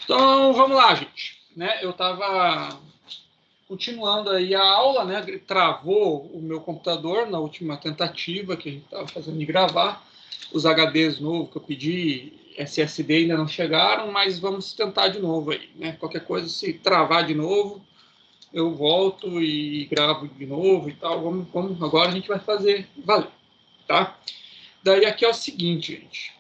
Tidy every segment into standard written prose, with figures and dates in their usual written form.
Então, vamos lá, gente. Né? Eu estava continuando aí a aula, né? Travou o meu computador na última tentativa que a gente estava fazendo de gravar. Os HDs novos que eu pedi, SSD ainda não chegaram, mas vamos tentar de novo aí, né? Qualquer coisa, se travar de novo, eu volto e gravo de novo e tal. Vamos, agora a gente vai fazer valer, tá? Daí aqui é o seguinte, gente.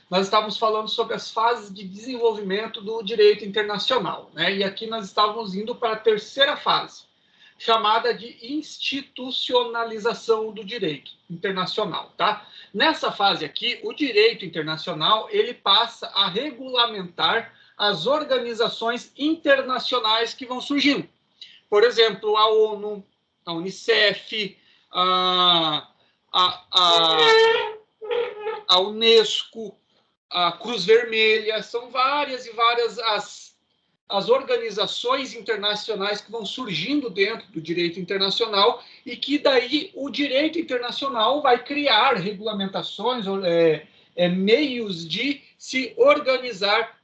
Nós estávamos falando sobre as fases de desenvolvimento do direito internacional, né? E aqui nós estávamos indo para a terceira fase, chamada de institucionalização do direito internacional, tá? Nessa fase aqui, o direito internacional, ele passa a regulamentar as organizações internacionais que vão surgindo. Por exemplo, a ONU, a Unicef, a Unesco, a Cruz Vermelha, são várias e várias as organizações internacionais que vão surgindo dentro do direito internacional e que daí o direito internacional vai criar regulamentações, meios de se organizar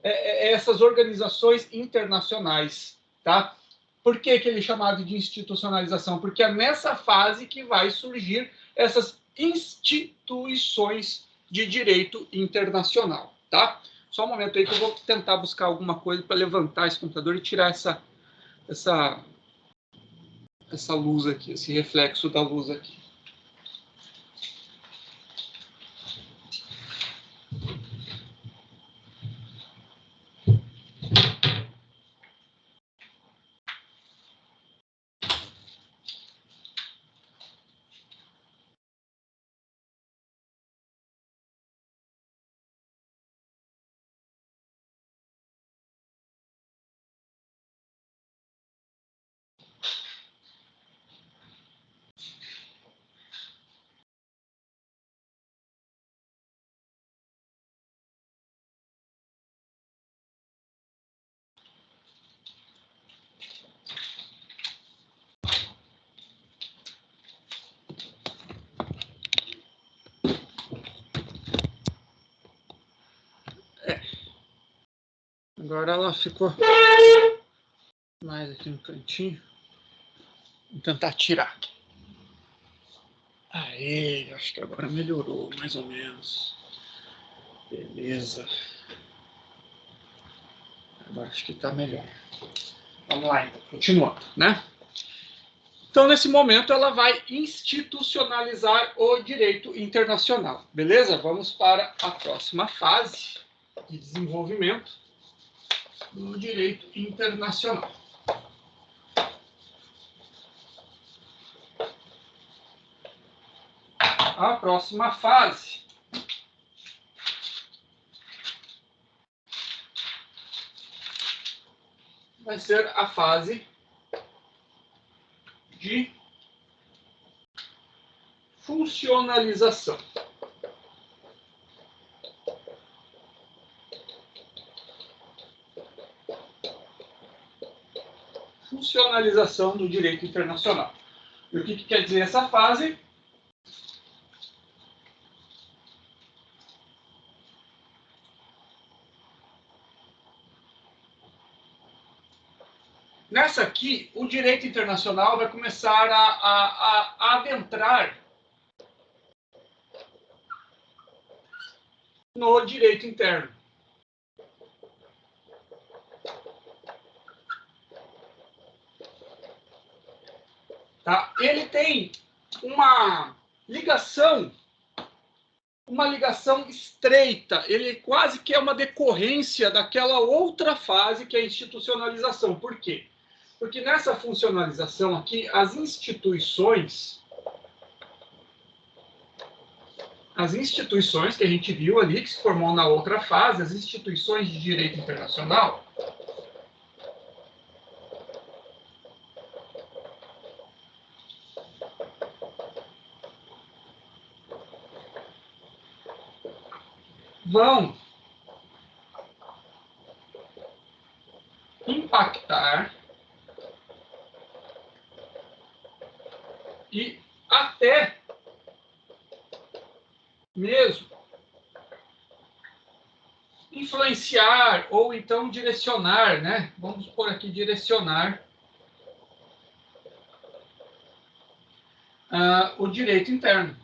essas organizações internacionais, tá? Por que ele é chamado de institucionalização? Porque é nessa fase que vai surgir essas instituições de direito internacional, tá? Só um momento aí que eu vou tentar buscar alguma coisa para levantar esse computador e tirar essa luz aqui, esse reflexo da luz aqui. Agora ela ficou mais aqui no cantinho. Vou tentar tirar. Aê, acho que agora melhorou, mais ou menos. Beleza. Agora acho que está melhor. Vamos lá, então, continuando, né? Então, nesse momento, ela vai institucionalizar o direito internacional, beleza? Vamos para a próxima fase de desenvolvimento do direito internacional. A próxima fase vai ser a fase de funcionalização. Funcionalização do direito internacional. E o que quer dizer essa fase? Nessa aqui, o direito internacional vai começar a adentrar no direito interno. Tá? Ele tem uma ligação estreita, ele quase que é uma decorrência daquela outra fase que é a institucionalização. Por quê? Porque nessa funcionalização aqui, as instituições que a gente viu ali, que se formou na outra fase, as instituições de direito internacional, vão impactar e até mesmo influenciar ou então direcionar, né? Vamos por aqui direcionar o direito interno.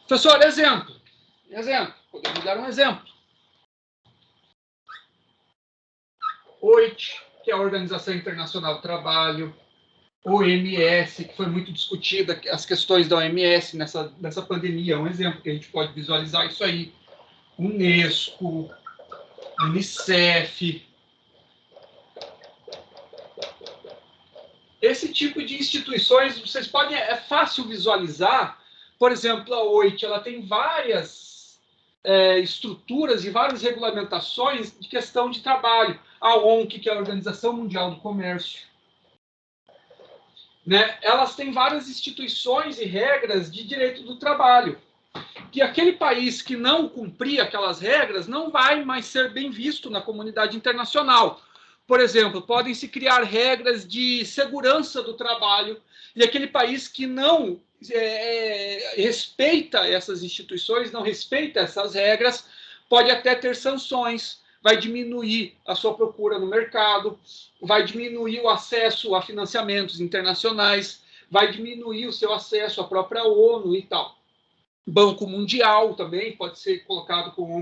Professor, exemplo. Podemos dar um exemplo. OIT, que é a Organização Internacional do Trabalho, OMS, que foi muito discutida, as questões da OMS nessa pandemia, é um exemplo que a gente pode visualizar isso aí. Unesco, Unicef. Esse tipo de instituições, vocês podem, é fácil visualizar. Por exemplo, a OIT, ela tem várias estruturas e várias regulamentações de questão de trabalho. A ONC, que é a Organização Mundial do Comércio, né? Elas têm várias instituições e regras de direito do trabalho. Que aquele país que não cumprir aquelas regras não vai mais ser bem visto na comunidade internacional. Por exemplo, podem se criar regras de segurança do trabalho e aquele país que não respeita essas instituições, não respeita essas regras, pode até ter sanções, vai diminuir a sua procura no mercado, vai diminuir o acesso a financiamentos internacionais, vai diminuir o seu acesso à própria ONU e tal. Banco Mundial também pode ser colocado como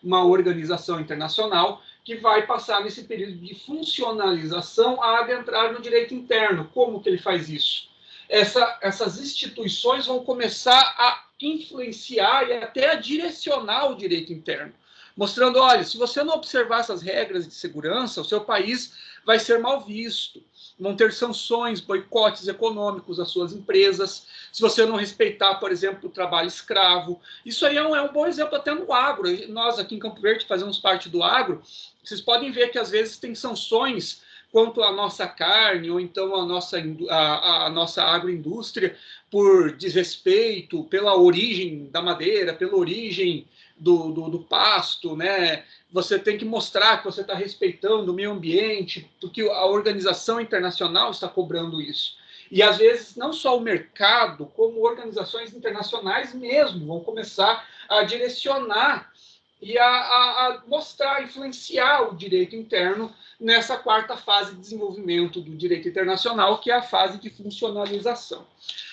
uma organização internacional que vai passar nesse período de funcionalização a adentrar no direito interno. Como que ele faz isso? Essas instituições vão começar a influenciar e até a direcionar o direito interno, mostrando, olha, se você não observar essas regras de segurança, o seu país vai ser mal visto, vão ter sanções, boicotes econômicos às suas empresas, se você não respeitar, por exemplo, o trabalho escravo. Isso aí é um bom exemplo até no agro. Nós aqui em Campo Verde fazemos parte do agro, vocês podem ver que às vezes tem sanções quanto à nossa carne, ou então a nossa agroindústria, por desrespeito, pela origem da madeira, pela origem do pasto, né? Você tem que mostrar que você está respeitando o meio ambiente, porque a organização internacional está cobrando isso. E, às vezes, não só o mercado, como organizações internacionais mesmo vão começar a direcionar e a mostrar, influenciar o direito interno nessa quarta fase de desenvolvimento do direito internacional, que é a fase de funcionalização.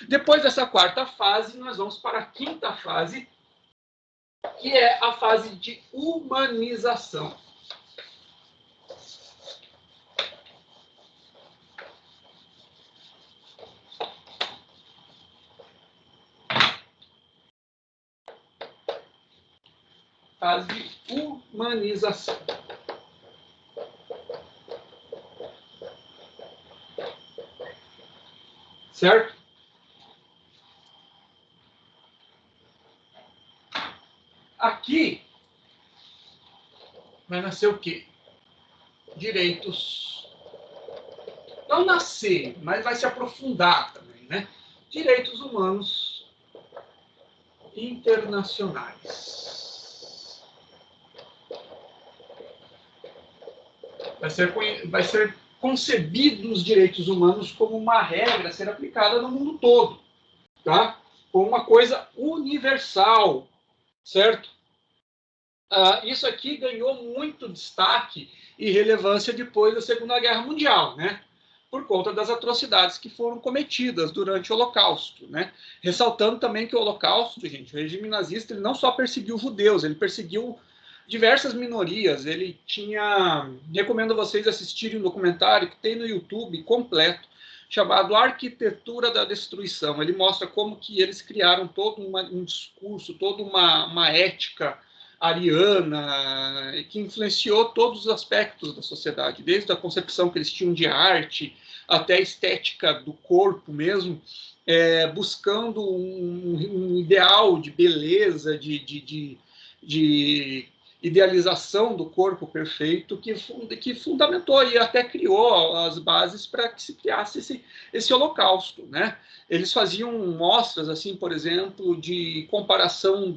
Depois dessa quarta fase, nós vamos para a quinta fase, que é a fase de humanização. Fase de humanização. Certo? Aqui vai nascer o quê? Direitos. Não nascer, mas vai se aprofundar também, né? Direitos humanos internacionais. Vai ser concebido os direitos humanos como uma regra a ser aplicada no mundo todo, tá? Como uma coisa universal, certo? Isso aqui ganhou muito destaque e relevância depois da Segunda Guerra Mundial, né? Por conta das atrocidades que foram cometidas durante o Holocausto, né? Ressaltando também que o Holocausto, gente, o regime nazista, ele não só perseguiu judeus, ele perseguiu diversas minorias. Ele tinha... Recomendo vocês assistirem um documentário que tem no YouTube completo, chamado Arquitetura da Destruição. Ele mostra como que eles criaram todo um discurso, toda uma ética ariana, que influenciou todos os aspectos da sociedade, desde a concepção que eles tinham de arte, até a estética do corpo mesmo, buscando um ideal de beleza, de idealização do corpo perfeito, que fundamentou e até criou as bases para que se criasse esse holocausto, né? Eles faziam mostras, assim, por exemplo, de comparação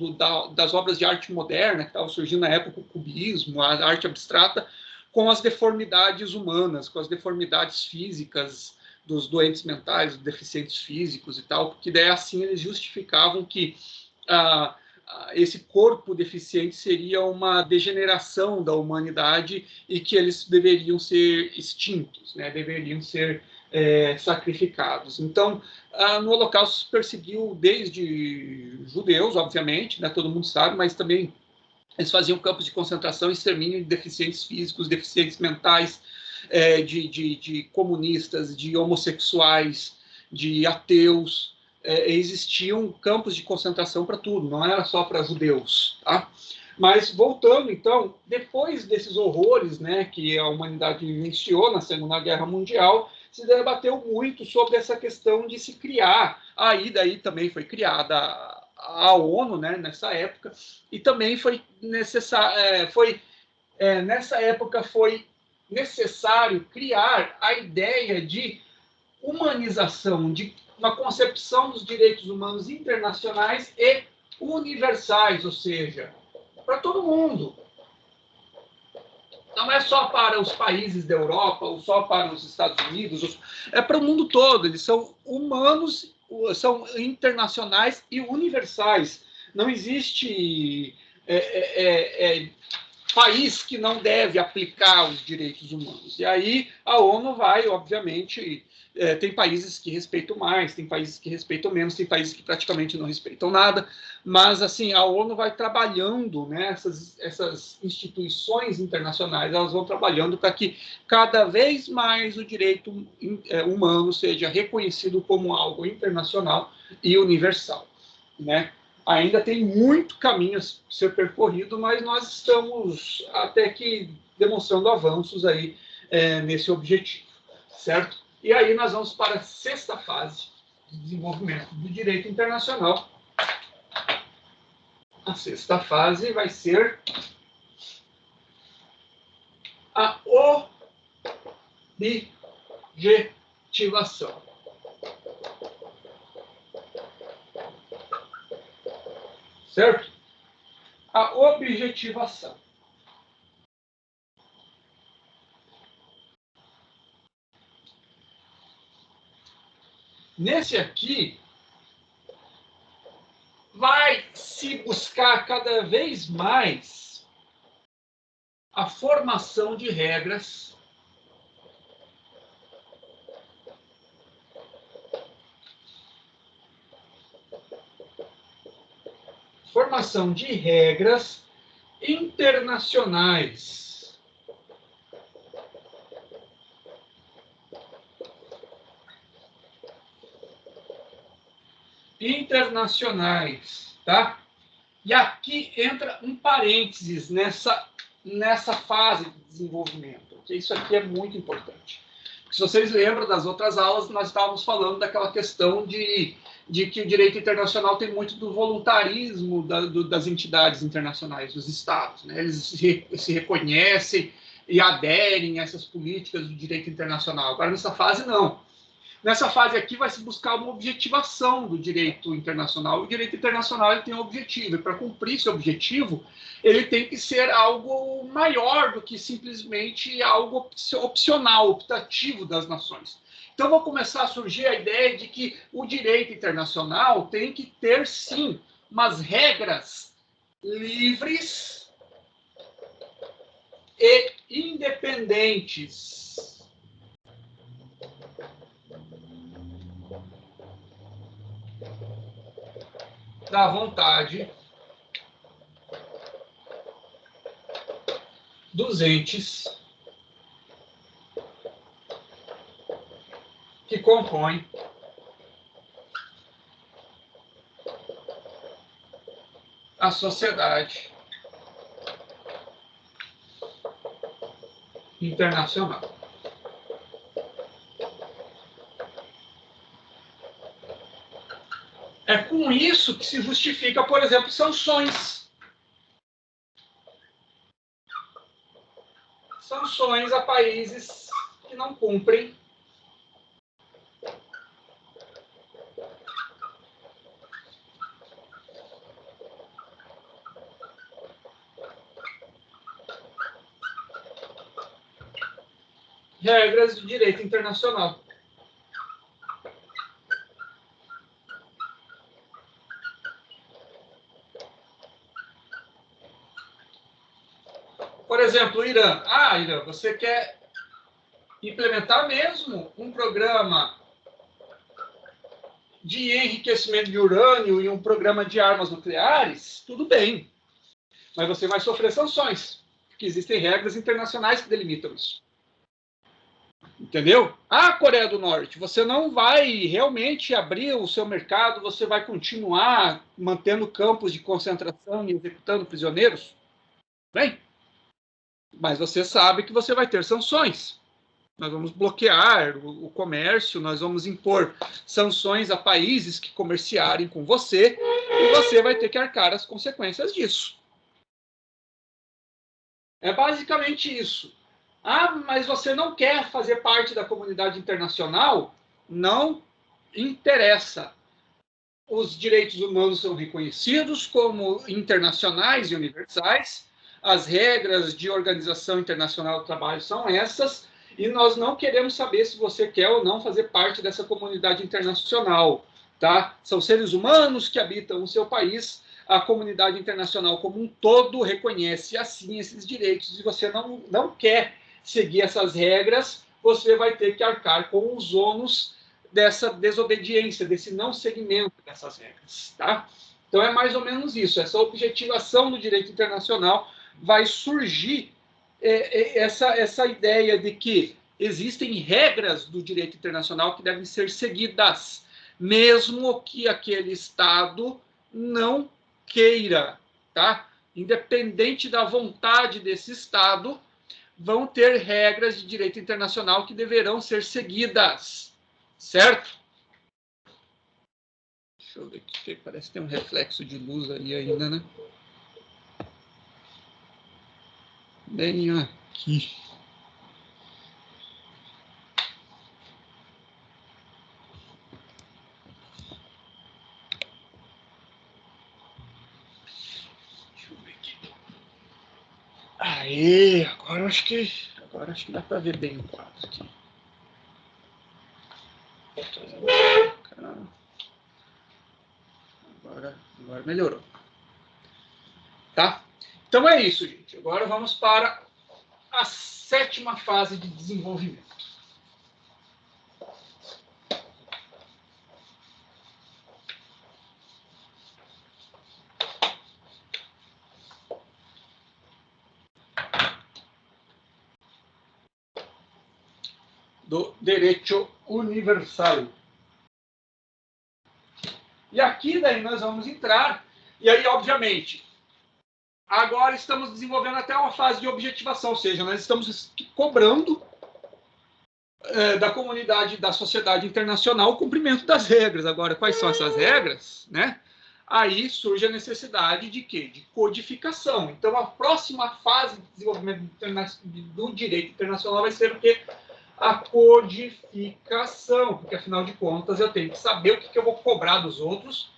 das obras de arte moderna, que estavam surgindo na época, o cubismo, a arte abstrata, com as deformidades humanas, com as deformidades físicas dos doentes mentais, dos deficientes físicos e tal, porque daí assim eles justificavam que esse corpo deficiente seria uma degeneração da humanidade e que eles deveriam ser extintos, né? Deveriam ser sacrificados. Então, no Holocausto se perseguiu desde judeus, obviamente, né? Todo mundo sabe, mas também eles faziam campos de concentração e extermínio de deficientes físicos, deficientes mentais, de comunistas, de homossexuais, de ateus. Existiam campos de concentração para tudo, não era só para judeus. Tá? Mas, voltando, então, depois desses horrores, né, que a humanidade vivenciou na Segunda Guerra Mundial, se debateu muito sobre essa questão de se criar. Aí, daí também foi criada a ONU, né, nessa época, e também foi necessário, nessa época foi necessário criar a ideia de humanização, de uma concepção dos direitos humanos internacionais e universais, ou seja, para todo mundo. Não é só para os países da Europa, ou só para os Estados Unidos, é para o mundo todo. Eles são humanos, são internacionais e universais. Não existe país que não deve aplicar os direitos humanos. E aí a ONU vai, obviamente, tem países que respeitam mais, tem países que respeitam menos, tem países que praticamente não respeitam nada, mas assim a ONU vai trabalhando, né, essas instituições internacionais, elas vão trabalhando para que cada vez mais o direito humano seja reconhecido como algo internacional e universal, né? Ainda tem muito caminho a ser percorrido, mas nós estamos até que demonstrando avanços aí nesse objetivo, certo? E aí nós vamos para a sexta fase de desenvolvimento do direito internacional. A sexta fase vai ser a objetivação. Certo? A objetivação. Nesse aqui, vai se buscar cada vez mais a formação de regras internacionais. Tá? E aqui entra um parênteses nessa fase de desenvolvimento, que isso aqui é muito importante. Se vocês lembram das outras aulas, nós estávamos falando daquela questão de que o direito internacional tem muito do voluntarismo das entidades internacionais, dos estados. Né? Eles se reconhecem e aderem a essas políticas do direito internacional. Agora, nessa fase, não. Nessa fase aqui vai se buscar uma objetivação do direito internacional. O direito internacional ele tem um objetivo, e para cumprir esse objetivo, ele tem que ser algo maior do que simplesmente algo opcional, optativo das nações. Então, vai começar a surgir a ideia de que o direito internacional tem que ter, sim, umas regras livres e independentes da vontade dos entes que compõem a sociedade internacional. É com isso que se justifica, por exemplo, sanções. Sanções a países que não cumprem regras de direito internacional. Por exemplo, o Irã. Ah, Irã, você quer implementar mesmo um programa de enriquecimento de urânio e um programa de armas nucleares? Tudo bem. Mas você vai sofrer sanções, porque existem regras internacionais que delimitam isso. Entendeu? Ah, Coreia do Norte, você não vai realmente abrir o seu mercado, você vai continuar mantendo campos de concentração e executando prisioneiros? Bem, mas você sabe que você vai ter sanções. Nós vamos bloquear o comércio, nós vamos impor sanções a países que comerciarem com você, e você vai ter que arcar as consequências disso. É basicamente isso. Ah, mas você não quer fazer parte da comunidade internacional? Não interessa. Os direitos humanos são reconhecidos como internacionais e universais, as regras de Organização Internacional do Trabalho são essas, e nós não queremos saber se você quer ou não fazer parte dessa comunidade internacional, tá? São seres humanos que habitam o seu país, a comunidade internacional como um todo reconhece assim esses direitos, e você não quer seguir essas regras, você vai ter que arcar com os ônus dessa desobediência, desse não seguimento dessas regras, tá? Então é mais ou menos isso, essa objetivação do direito internacional vai surgir essa ideia de que existem regras do direito internacional que devem ser seguidas, mesmo que aquele Estado não queira, tá? Independente da vontade desse Estado, vão ter regras de direito internacional que deverão ser seguidas, certo? Deixa eu ver aqui, parece que tem um reflexo de luz aí ainda, né? Bem aqui. Deixa eu ver aqui. Aê, agora acho que dá para ver bem o quadro aqui. Agora melhorou. Tá? Então é isso, gente. Agora vamos para a 7ª fase de desenvolvimento. Do direito universal. E aqui daí nós vamos entrar, e aí, obviamente, agora estamos desenvolvendo até uma fase de objetivação, ou seja, nós estamos cobrando da comunidade, da sociedade internacional, o cumprimento das regras. Agora, quais são essas regras, né? Aí surge a necessidade de quê? De codificação. Então, a próxima fase de desenvolvimento do direito internacional vai ser o quê? A codificação, porque, afinal de contas, eu tenho que saber o que eu vou cobrar dos outros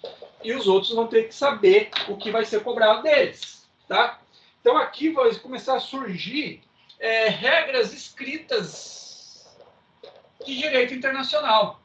e os outros vão ter que saber o que vai ser cobrado deles, tá? Então, aqui vai começar a surgir regras escritas de direito internacional.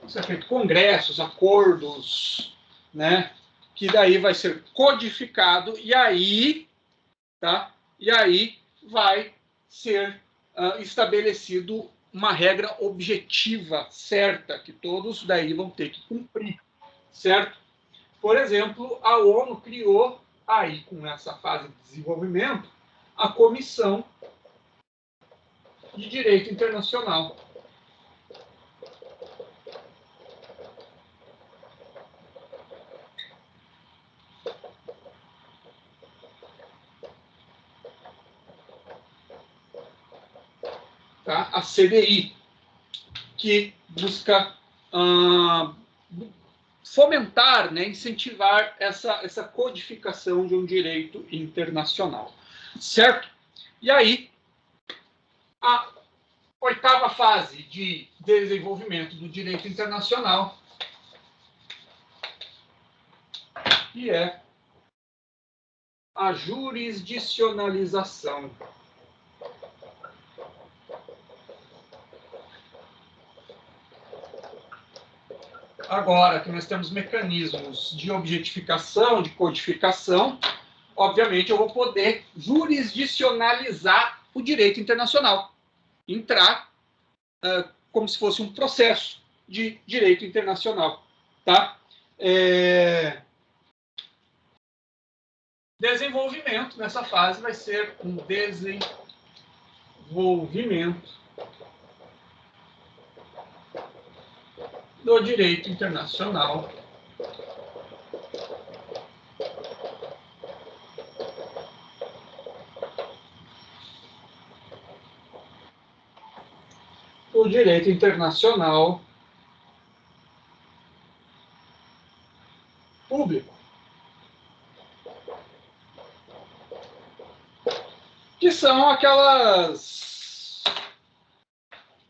Vão ser feitos congressos, acordos, né? Que daí vai ser codificado e aí, tá? E aí vai ser estabelecido uma regra objetiva, certa, que todos daí vão ter que cumprir, certo? Por exemplo, a ONU criou, aí com essa fase de desenvolvimento, a Comissão de Direito Internacional. Tá? A CDI, que busca fomentar, né, incentivar essa codificação de um direito internacional, certo? E aí, Oitava fase de desenvolvimento do direito internacional, que é a jurisdicionalização. Agora que nós temos mecanismos de objetificação, de codificação, obviamente eu vou poder jurisdicionalizar o direito internacional. Entrar como se fosse um processo de direito internacional. Tá? Desenvolvimento nessa fase vai ser um desenvolvimento do direito internacional público, que são aquelas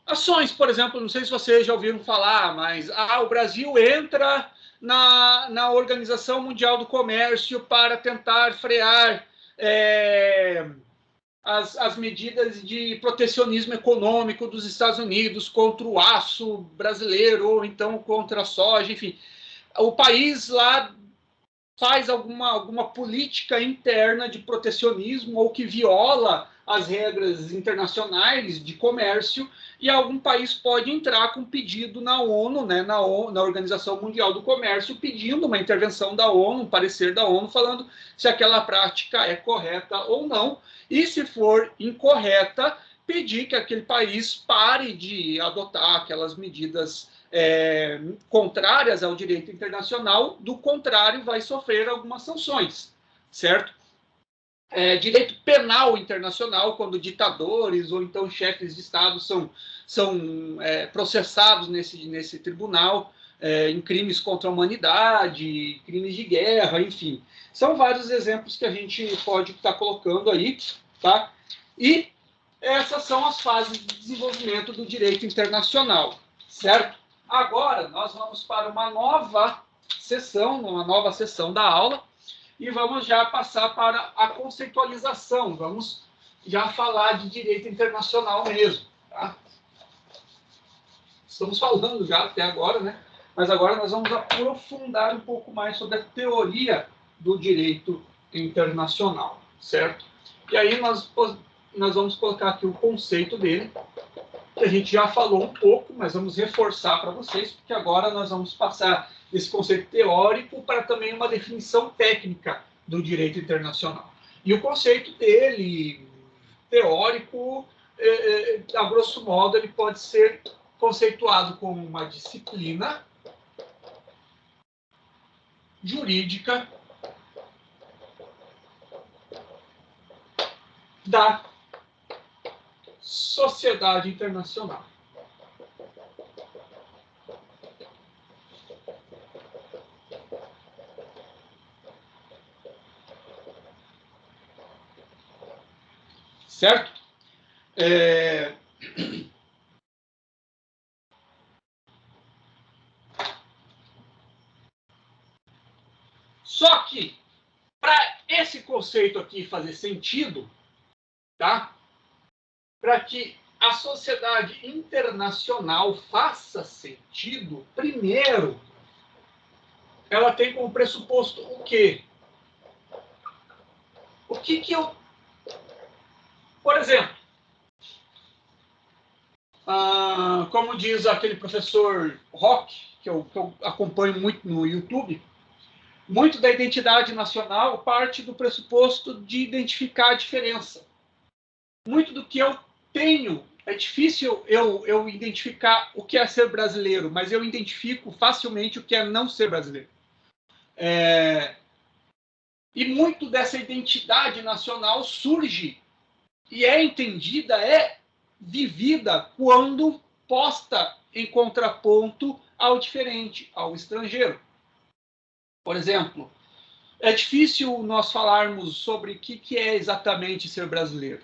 ações, por exemplo, não sei se vocês já ouviram falar, mas o Brasil entra na Organização Mundial do Comércio para tentar frear as medidas de protecionismo econômico dos Estados Unidos contra o aço brasileiro, ou então contra a soja, enfim. O país lá faz alguma política interna de protecionismo ou que viola as regras internacionais de comércio, e algum país pode entrar com pedido na ONU, né, na Organização Mundial do Comércio, pedindo uma intervenção da ONU, um parecer da ONU, falando se aquela prática é correta ou não, e se for incorreta, pedir que aquele país pare de adotar aquelas medidas contrárias ao direito internacional, do contrário, vai sofrer algumas sanções, certo? Direito penal internacional, quando ditadores ou então chefes de Estado são processados nesse tribunal em crimes contra a humanidade, crimes de guerra, enfim. São vários exemplos que a gente pode estar colocando aí, tá? E essas são as fases de desenvolvimento do direito internacional, certo? Agora, nós vamos para uma nova sessão da aula, e vamos já passar para a conceitualização. Vamos já falar de direito internacional mesmo. Tá? Estamos falando já até agora, né? Mas agora nós vamos aprofundar um pouco mais sobre a teoria do direito internacional, certo? E aí nós vamos colocar aqui o conceito dele, que a gente já falou um pouco, mas vamos reforçar para vocês, porque agora nós vamos passar esse conceito teórico para também uma definição técnica do direito internacional. E o conceito dele, teórico, a grosso modo, ele pode ser conceituado como uma disciplina jurídica da sociedade internacional. Certo? Só que, para esse conceito aqui fazer sentido, tá? Para que a sociedade internacional faça sentido, primeiro, ela tem como pressuposto o quê? O que eu... Por exemplo, como diz aquele professor Rock, que eu acompanho muito no YouTube, muito da identidade nacional parte do pressuposto de identificar a diferença. Muito do que eu tenho, é difícil eu identificar o que é ser brasileiro, mas eu identifico facilmente o que é não ser brasileiro. E muito dessa identidade nacional surge e é entendida, é vivida quando posta em contraponto ao diferente, ao estrangeiro. Por exemplo, é difícil nós falarmos sobre o que é exatamente ser brasileiro.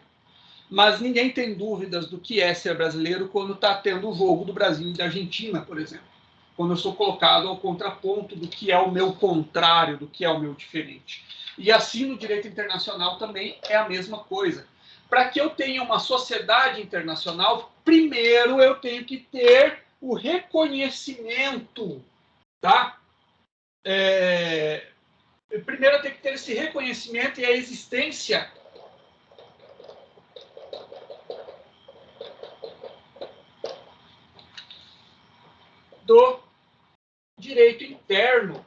mas ninguém tem dúvidas do que é ser brasileiro quando está tendo o jogo do Brasil e da Argentina, por exemplo. Quando eu sou colocado ao contraponto do que é o meu contrário, do que é o meu diferente. E assim no direito internacional também é a mesma coisa. Para que eu tenha uma sociedade internacional, primeiro eu tenho que ter o reconhecimento, tá? Primeiro eu tenho que ter esse reconhecimento e a existência do direito interno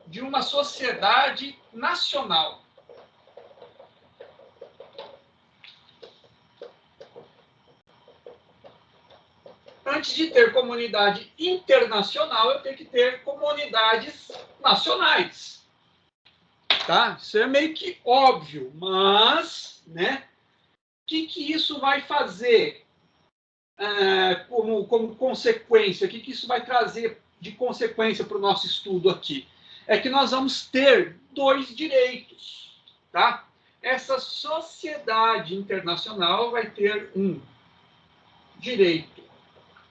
de uma sociedade nacional. Antes de ter comunidade internacional, eu tenho que ter comunidades nacionais. Tá? Isso é meio que óbvio, mas, né? O que isso vai fazer como consequência? O que isso vai trazer de consequência para o nosso estudo aqui? É que nós vamos ter dois direitos, tá? Essa sociedade internacional vai ter um direito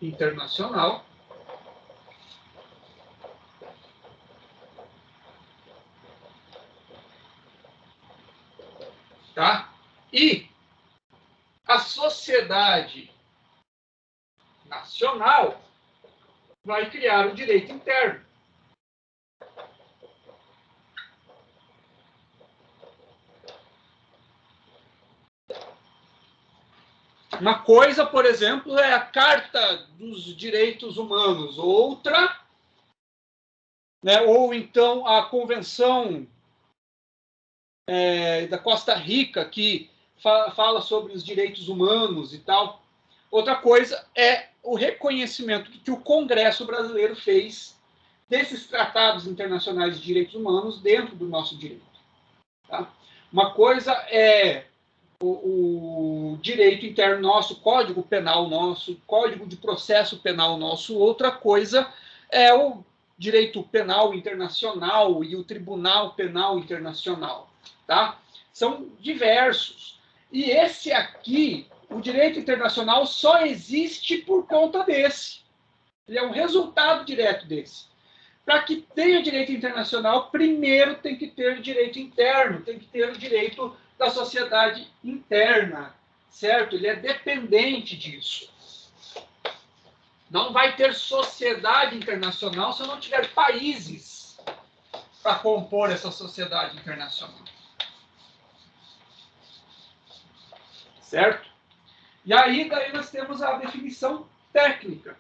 internacional, tá? E a sociedade nacional vai criar o direito interno. Uma coisa, por exemplo, é a Carta dos Direitos Humanos, outra, né, ou então a Convenção da Costa Rica, que fala sobre os direitos humanos e tal. Outra coisa é o reconhecimento que o Congresso brasileiro fez desses tratados internacionais de direitos humanos dentro do nosso direito. Tá? Uma coisa é o direito interno nosso, Código Penal nosso, Código de Processo Penal nosso. Outra coisa é o direito penal internacional e o Tribunal Penal Internacional. Tá? São diversos. E esse aqui, o direito internacional, só existe por conta desse. Ele é um resultado direto desse. Para que tenha direito internacional, primeiro tem que ter direito interno, tem que ter o direito da sociedade interna, certo? Ele é dependente disso. Não vai ter sociedade internacional se eu não tiver países para compor essa sociedade internacional. Certo? E aí, daí nós temos a definição técnica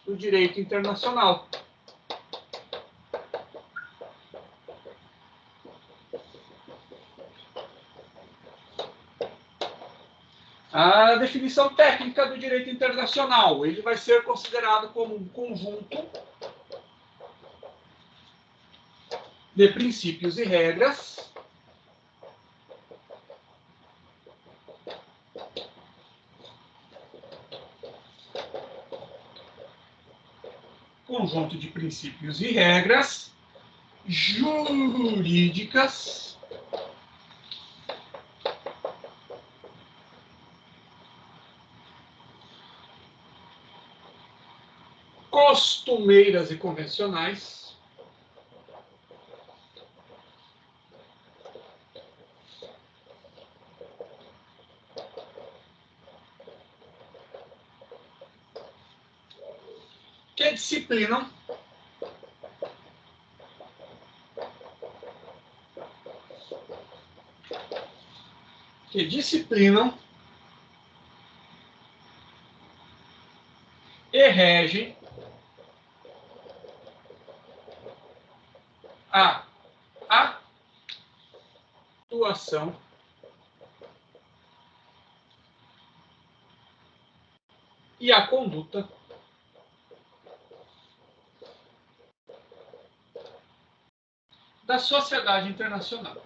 do direito internacional. A definição técnica do direito internacional, ele vai ser considerado como um conjunto de princípios e regras conjunto de princípios e regras jurídicas costumeiras e convencionais que disciplinam e regem a atuação e a conduta da sociedade internacional.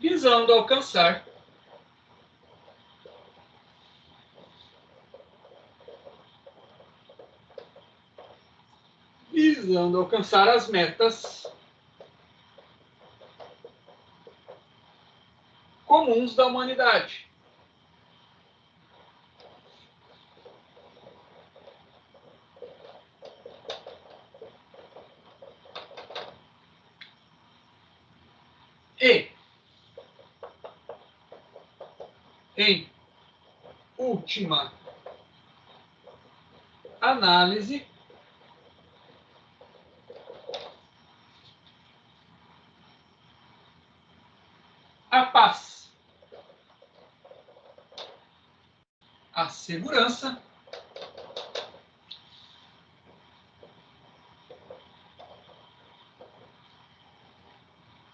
visando alcançar as metas comuns da humanidade. E, em última análise, a paz, a segurança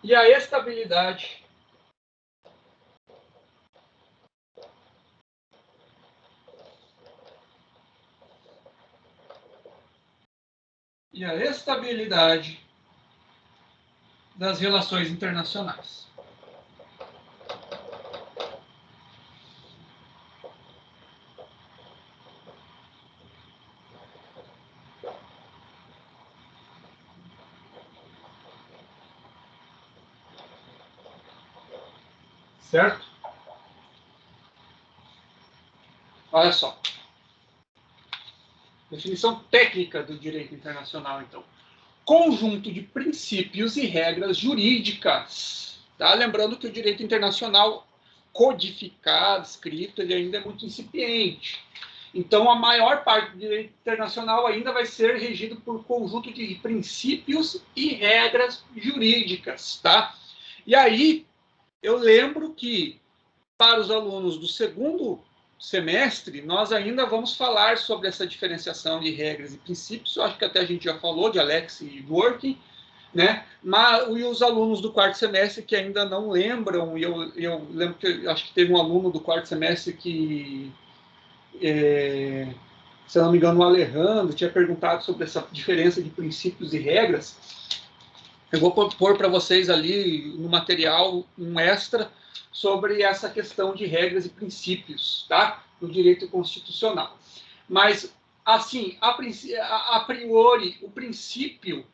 e a estabilidade das relações internacionais. Certo? Olha só. Definição técnica do direito internacional, então. Conjunto de princípios e regras jurídicas. Tá? Lembrando que o direito internacional codificado, escrito, ele ainda é muito incipiente. Então, a maior parte do direito internacional ainda vai ser regido por conjunto de princípios e regras jurídicas. Tá? E aí, eu lembro que, para os alunos do segundo semestre, nós ainda vamos falar sobre essa diferenciação de regras e princípios. Eu acho que até a gente já falou de Alex e Dworkin, né? Mas e os alunos do quarto semestre que ainda não lembram, e eu lembro que acho que teve um aluno do quarto semestre que, se eu não me engano, o Alejandro tinha perguntado sobre essa diferença de princípios e regras. Eu vou pôr para vocês ali no material um extra sobre essa questão de regras e princípios, tá? No direito constitucional. Mas, assim, a priori, o princípio,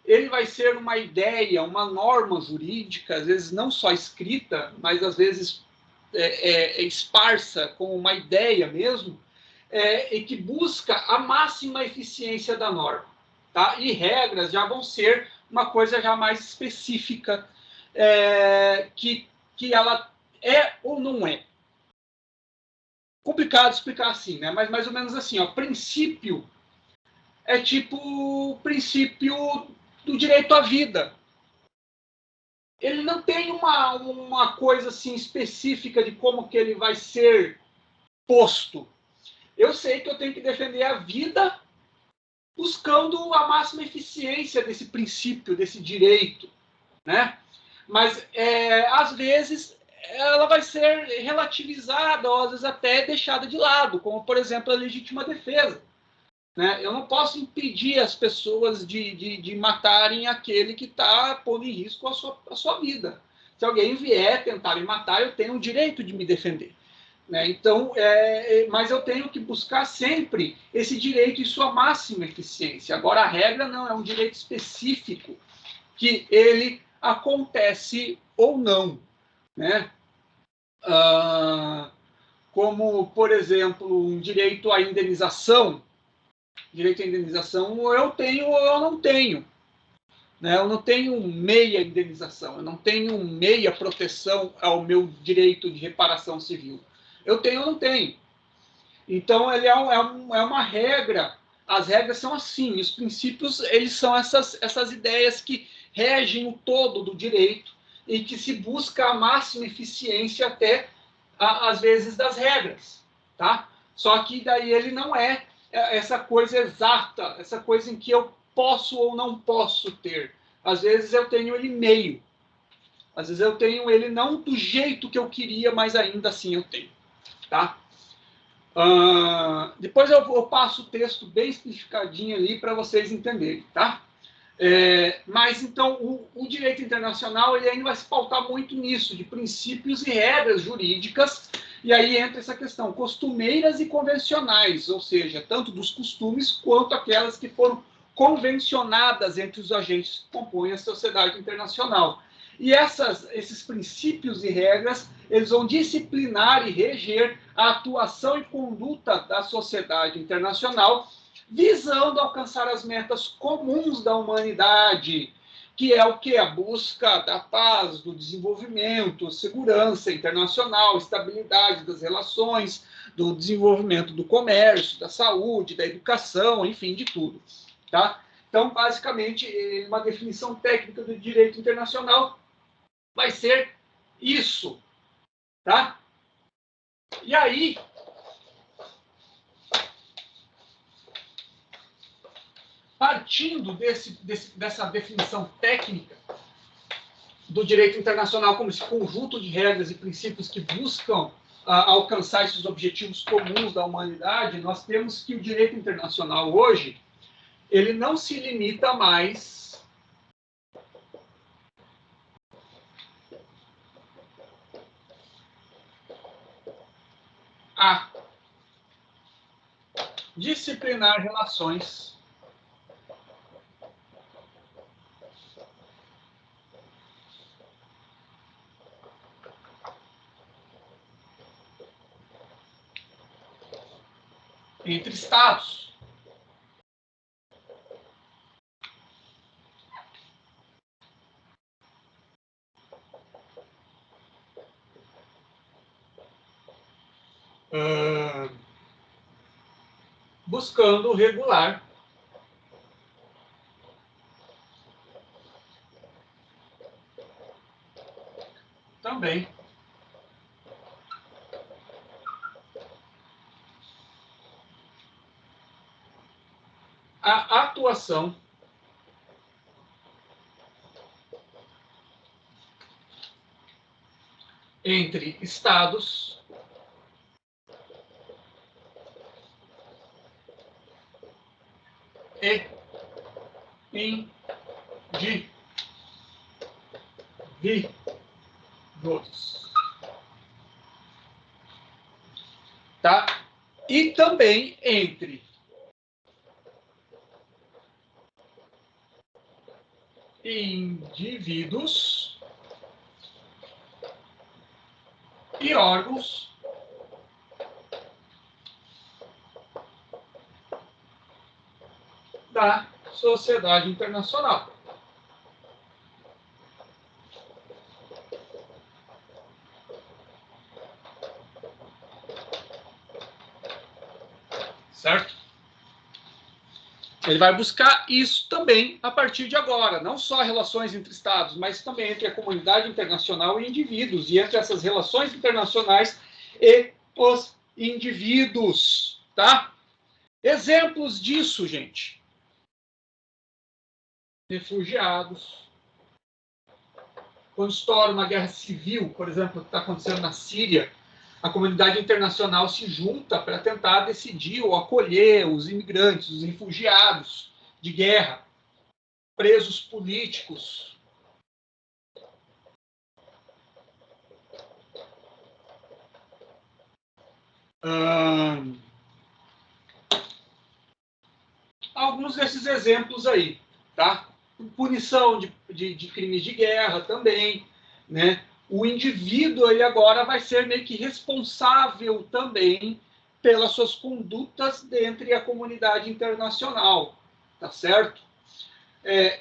ele vai ser uma ideia, uma norma jurídica, às vezes não só escrita, mas às vezes esparsa como uma ideia mesmo, e que busca a máxima eficiência da norma, tá? E regras já vão ser uma coisa já mais específica, que ela é ou não é. Complicado explicar assim, né? Mas mais ou menos assim, ó, princípio é tipo o princípio do direito à vida. Ele não tem uma coisa assim específica de como que ele vai ser posto. Eu sei que eu tenho que defender a vida buscando a máxima eficiência desse princípio, desse direito, né? Mas, às vezes, ela vai ser relativizada, ou às vezes até deixada de lado, como, por exemplo, a legítima defesa. Né? Eu não posso impedir as pessoas de matarem aquele que está pondo em risco a sua vida. Se alguém vier tentar me matar, eu tenho o direito de me defender. Né? Então, mas eu tenho que buscar sempre esse direito em sua máxima eficiência. Agora, a regra não, é um direito específico que ele acontece ou não. Né? Como, por exemplo, um direito à indenização. Direito à indenização eu tenho ou eu não tenho. Né? Eu não tenho meia indenização, eu não tenho meia proteção ao meu direito de reparação civil. Eu tenho ou não tenho. Então, ele é uma regra. As regras são assim, os princípios eles são essas ideias que regem o todo do direito e que se busca a máxima eficiência até, às vezes, das regras. Tá? Só que daí ele não é essa coisa exata, essa coisa em que eu posso ou não posso ter. Às vezes eu tenho ele meio. Às vezes eu tenho ele não do jeito que eu queria, mas ainda assim eu tenho. Tá? Depois eu passo o texto bem explicadinho ali para vocês entenderem, tá? Mas, então, o direito internacional ele ainda vai se pautar muito nisso, de princípios e regras jurídicas, e aí entra essa questão, costumeiras e convencionais, ou seja, tanto dos costumes quanto aquelas que foram convencionadas entre os agentes que compõem a sociedade internacional. E esses princípios e regras, eles vão disciplinar e reger a atuação e conduta da sociedade internacional, visando alcançar as metas comuns da humanidade, que é o que? A busca da paz, do desenvolvimento, segurança internacional, estabilidade das relações, do desenvolvimento do comércio, da saúde, da educação, enfim, de tudo. Tá? Então, basicamente, uma definição técnica do direito internacional vai ser isso. Tá? E aí, partindo dessa definição técnica do direito internacional como esse conjunto de regras e princípios que buscam alcançar esses objetivos comuns da humanidade, nós temos que o direito internacional hoje, ele não se limita mais a disciplinar relações entre Estados. Buscando regular também a atuação entre Estados e indivíduos. Tá? E também entre indivíduos e órgãos da sociedade internacional. Certo? Ele vai buscar isso também a partir de agora, não só relações entre Estados, mas também entre a comunidade internacional e indivíduos, e entre essas relações internacionais e os indivíduos, tá? Exemplos disso, gente. Refugiados. Quando estoura uma guerra civil, por exemplo, o que está acontecendo na Síria, a comunidade internacional se junta para tentar decidir ou acolher os imigrantes, os refugiados de guerra, presos políticos. Alguns desses exemplos aí, tá? Punição de crimes de guerra também, né? O indivíduo ele agora vai ser meio que responsável também pelas suas condutas dentro da comunidade internacional, tá certo?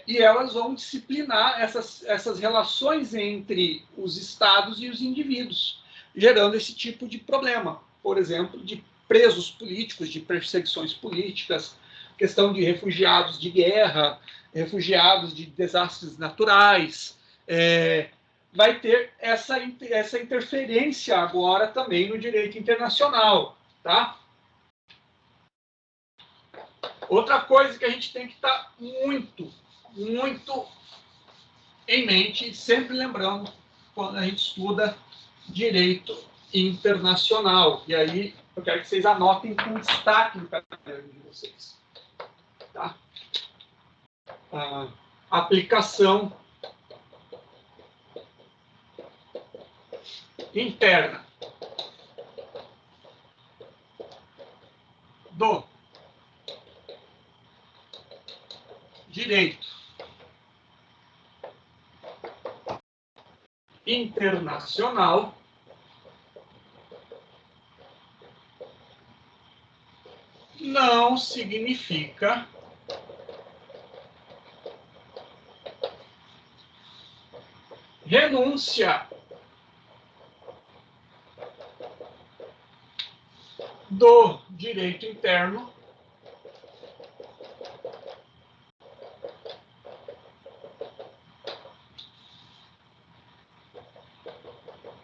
E elas vão disciplinar essas relações entre os estados e os indivíduos, gerando esse tipo de problema, por exemplo, de presos políticos, de perseguições políticas, questão de refugiados de guerra, refugiados de desastres naturais, vai ter essa interferência agora também no direito internacional, tá? Outra coisa que a gente tem que estar muito em mente, sempre lembrando, quando a gente estuda direito internacional. E aí, eu quero que vocês anotem com destaque no caderno de vocês. Tá? aplicação interna do direito internacional não significa renúncia do direito interno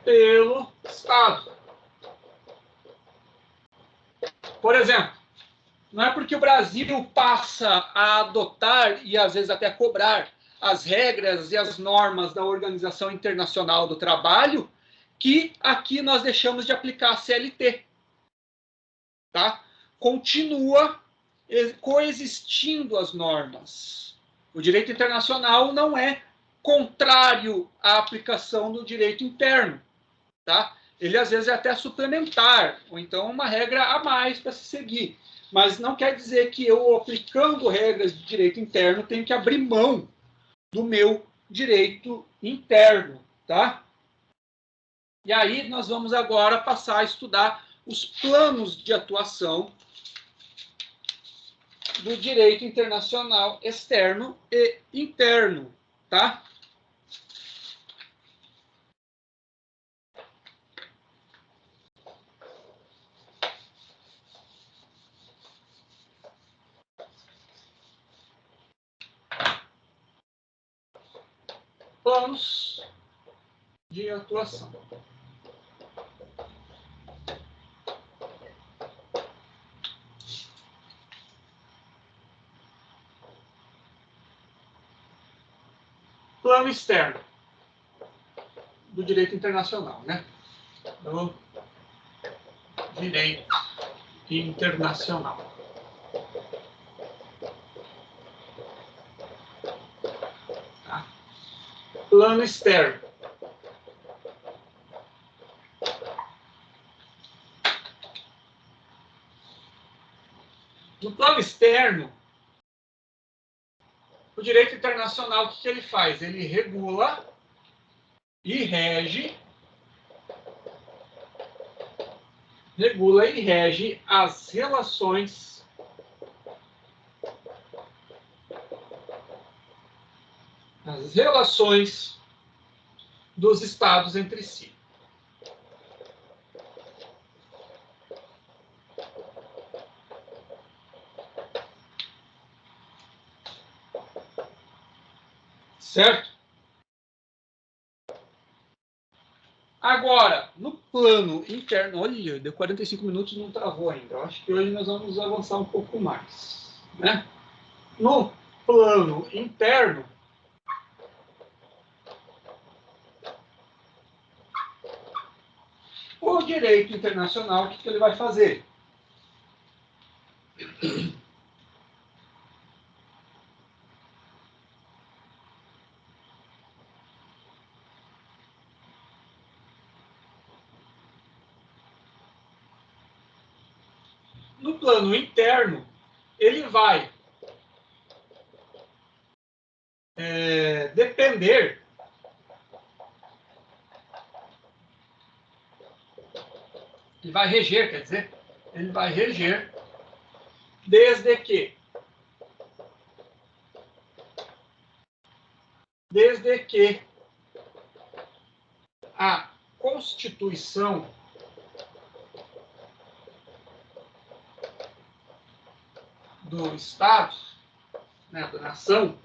pelo Estado. Por exemplo, não é porque o Brasil passa a adotar e às vezes até cobrar as regras e as normas da Organização Internacional do Trabalho que aqui nós deixamos de aplicar a CLT. Tá? Continua coexistindo as normas. O direito internacional não é contrário à aplicação do direito interno. Tá? Ele, às vezes, é até suplementar, ou então uma regra a mais para se seguir. Mas não quer dizer que eu, aplicando regras de direito interno, tenho que abrir mão do meu direito interno. Tá? E aí nós vamos agora passar a estudar os planos de atuação do direito internacional externo e interno, tá? Planos de atuação. Plano externo do direito internacional, né? Do direito internacional. Tá? Plano externo. No plano externo, o direito internacional, o que ele faz? Ele regula e rege as relações dos estados entre si. Certo? Agora, no plano interno, olha, deu 45 minutos e não travou ainda. Eu acho que hoje nós vamos avançar um pouco mais, né? No plano interno, o direito internacional, o que ele vai fazer? No plano interno, ele vai depender ele vai reger, quer dizer, ele vai reger desde que a Constituição do Estado, né, da nação,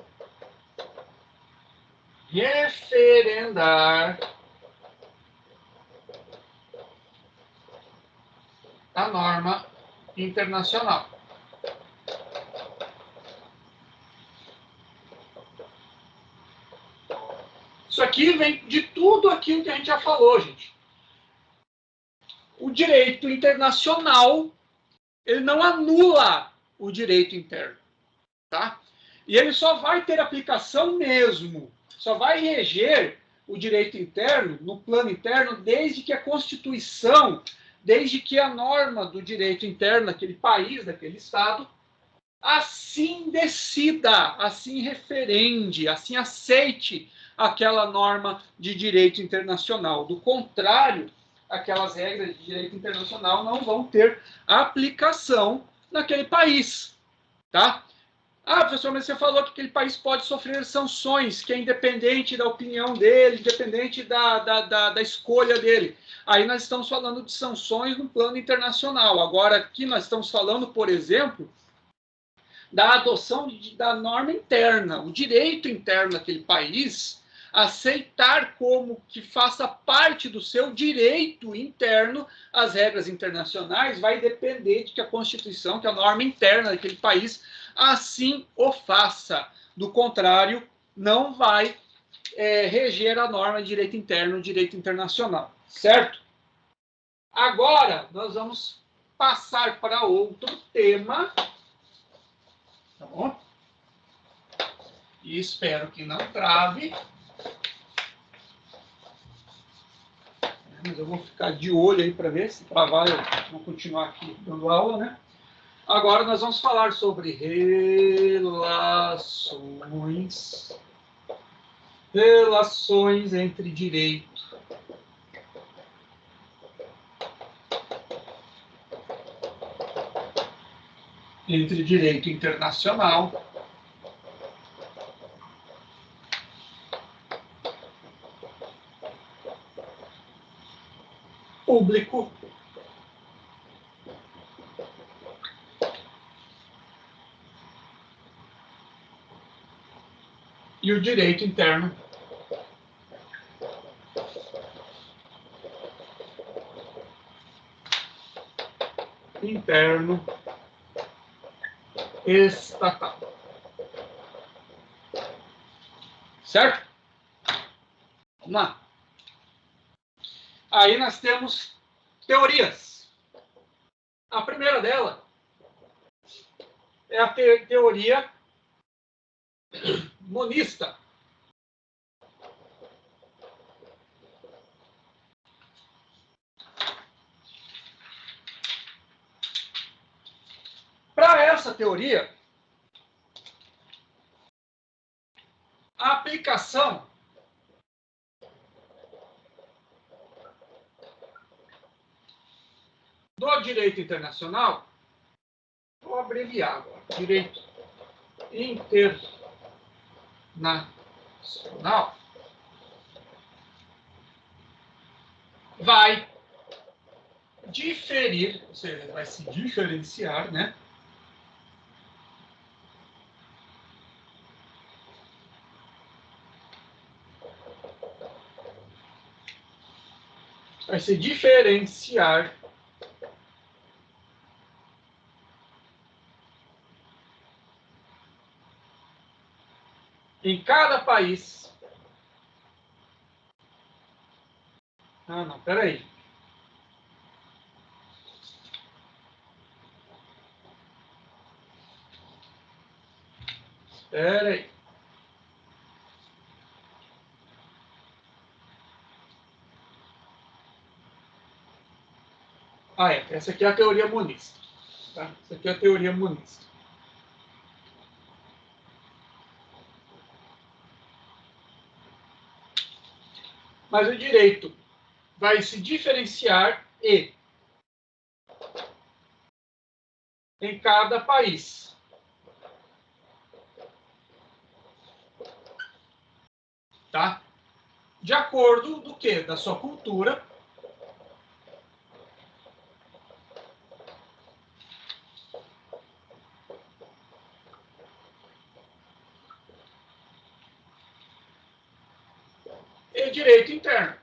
referendar a norma internacional. Isso aqui vem de tudo aquilo que a gente já falou, gente. O direito internacional, ele não anula o direito interno, tá? E ele só vai ter aplicação mesmo, só vai reger o direito interno, no plano interno, desde que a Constituição, desde que a norma do direito interno daquele país, daquele Estado, assim decida, assim referende, assim aceite aquela norma de direito internacional. Do contrário, aquelas regras de direito internacional não vão ter aplicação naquele país, tá? Ah, professor, mas você falou que aquele país pode sofrer sanções, que é independente da opinião dele, independente da escolha dele. Aí nós estamos falando de sanções no plano internacional. Agora, aqui nós estamos falando, por exemplo, da adoção da norma interna, o direito interno daquele país, aceitar como que faça parte do seu direito interno as regras internacionais, vai depender de que a Constituição, que a norma interna daquele país, assim o faça. Do contrário, não vai reger a norma de direito interno, direito internacional, certo? Agora, nós vamos passar para outro tema, tá bom? E espero que não trave. Mas eu vou ficar de olho aí para ver se travar, eu vou continuar aqui dando aula, né? Agora nós vamos falar sobre relações entre direito internacional público e o direito interno estatal. Certo? Vamos lá. Aí nós temos teorias. A primeira dela é a teoria monista. Para essa teoria, a aplicação do direito internacional, vou abreviar agora, direito internacional, vai diferir, ou seja, vai se diferenciar, né? Vai se diferenciar em cada país. Ah, não, peraí. Peraí. Ah, essa aqui é a teoria monista. Tá? Essa aqui é a teoria monista. Mas o direito vai se diferenciar em cada país. Tá? De acordo do quê? Da sua cultura, e direito interno.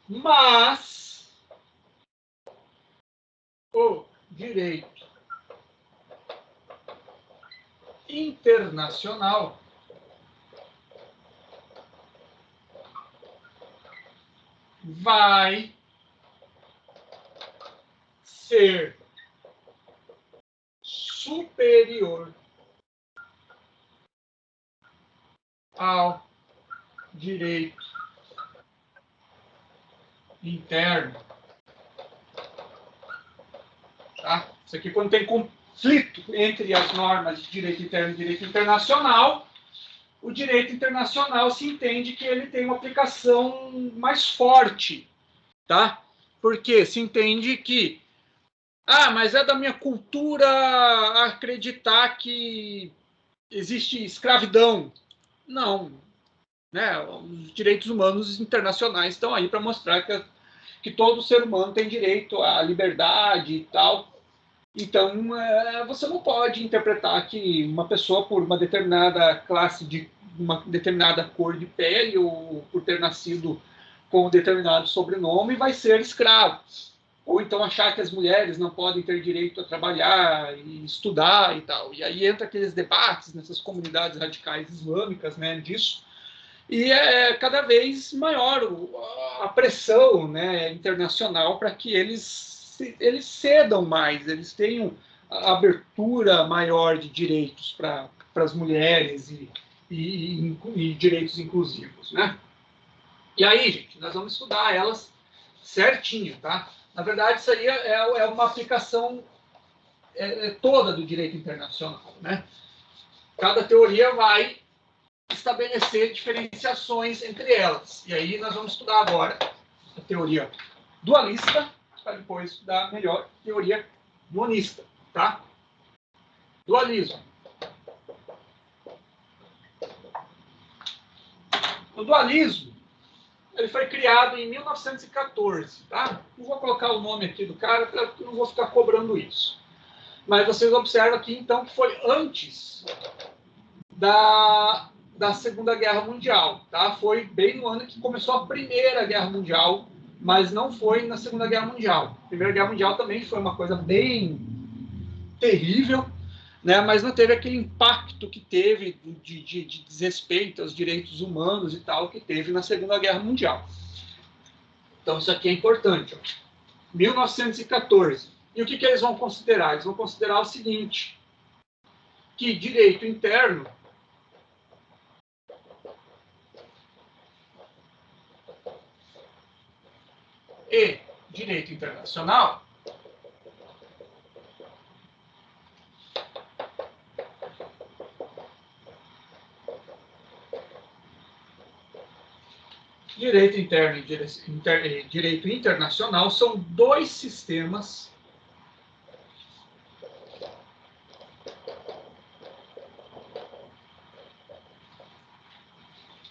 Mas o direito internacional vai ser superior ao direito interno. Tá? Isso aqui quando tem conflito entre as normas de direito interno e direito internacional, o direito internacional se entende que ele tem uma aplicação mais forte, tá? Porque se entende que, mas é da minha cultura acreditar que existe escravidão. Não, né? Os direitos humanos internacionais estão aí para mostrar que todo ser humano tem direito à liberdade e tal. Então, você não pode interpretar que uma pessoa, por uma determinada classe de uma determinada cor de pele ou por ter nascido com um determinado sobrenome, vai ser escravo. Ou então achar que as mulheres não podem ter direito a trabalhar e estudar e tal. E aí entra aqueles debates nessas comunidades radicais islâmicas, né, disso. E é cada vez maior a pressão, né, internacional para que eles cedam mais, eles tenham a abertura maior de direitos para as mulheres e direitos inclusivos, né? E aí, gente, nós vamos estudar elas certinho, tá? Na verdade, isso aí é uma aplicação toda do direito internacional, né? Cada teoria vai estabelecer diferenciações entre elas. E aí nós vamos estudar agora a teoria dualista, para depois estudar melhor a teoria monista, tá? Dualismo. O dualismo, ele foi criado em 1914, tá? Não vou colocar o nome aqui do cara, porque não vou ficar cobrando isso. Mas vocês observam aqui, então, que foi antes da Segunda Guerra Mundial, tá? Foi bem no ano que começou a Primeira Guerra Mundial, mas não foi na Segunda Guerra Mundial. A Primeira Guerra Mundial também foi uma coisa bem terrível, né? Mas não teve aquele impacto que teve de desrespeito aos direitos humanos e tal, que teve na Segunda Guerra Mundial. Então isso aqui é importante. Ó. 1914. E o que eles vão considerar? Eles vão considerar o seguinte, que direito interno e direito internacional direito interno e direito internacional são dois sistemas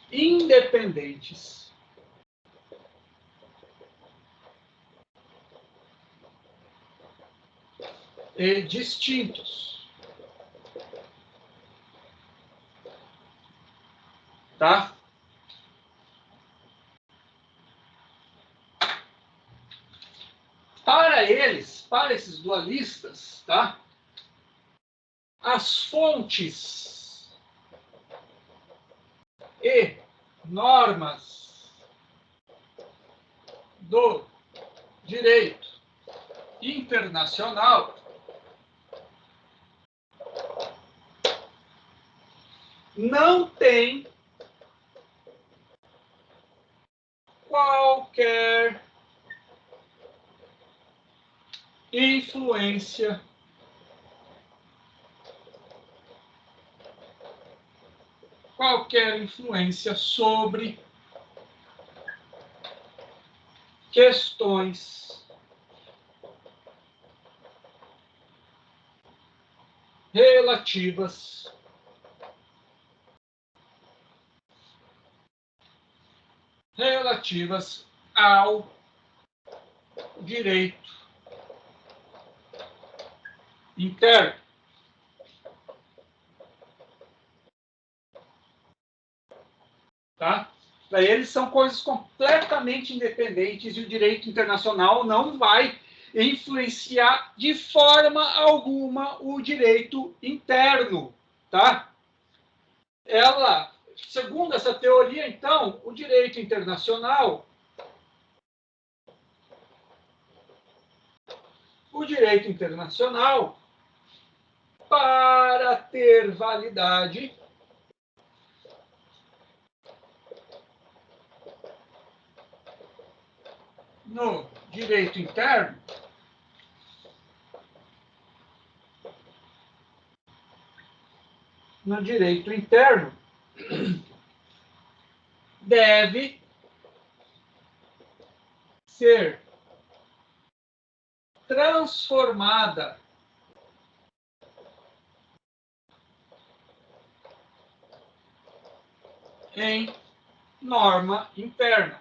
independentes e distintos, tá? Para eles, para esses dualistas, tá? As fontes e normas do direito internacional não tem qualquer influência sobre questões relativas ao direito interno. Tá? Para eles são coisas completamente independentes e o direito internacional não vai influenciar de forma alguma o direito interno, tá? Segundo essa teoria, então, o direito internacional o direito internacional, para ter validade, no direito interno, deve ser transformada em norma interna.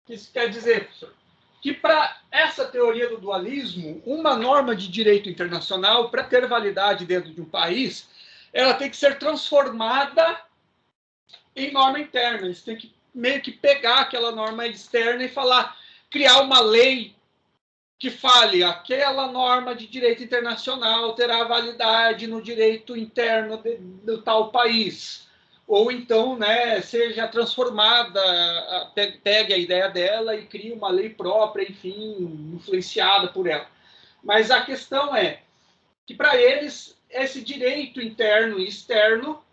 O que isso quer dizer, professor? Que para essa teoria do dualismo, uma norma de direito internacional, para ter validade dentro de um país, ela tem que ser transformada em norma interna. Eles têm que meio que pegar aquela norma externa e criar uma lei que fale aquela norma de direito internacional terá validade no direito interno do tal país. Ou então, né, seja transformada, pegue a ideia dela e crie uma lei própria, enfim, influenciada por ela. Mas a questão é que, para eles, esse direito interno e externo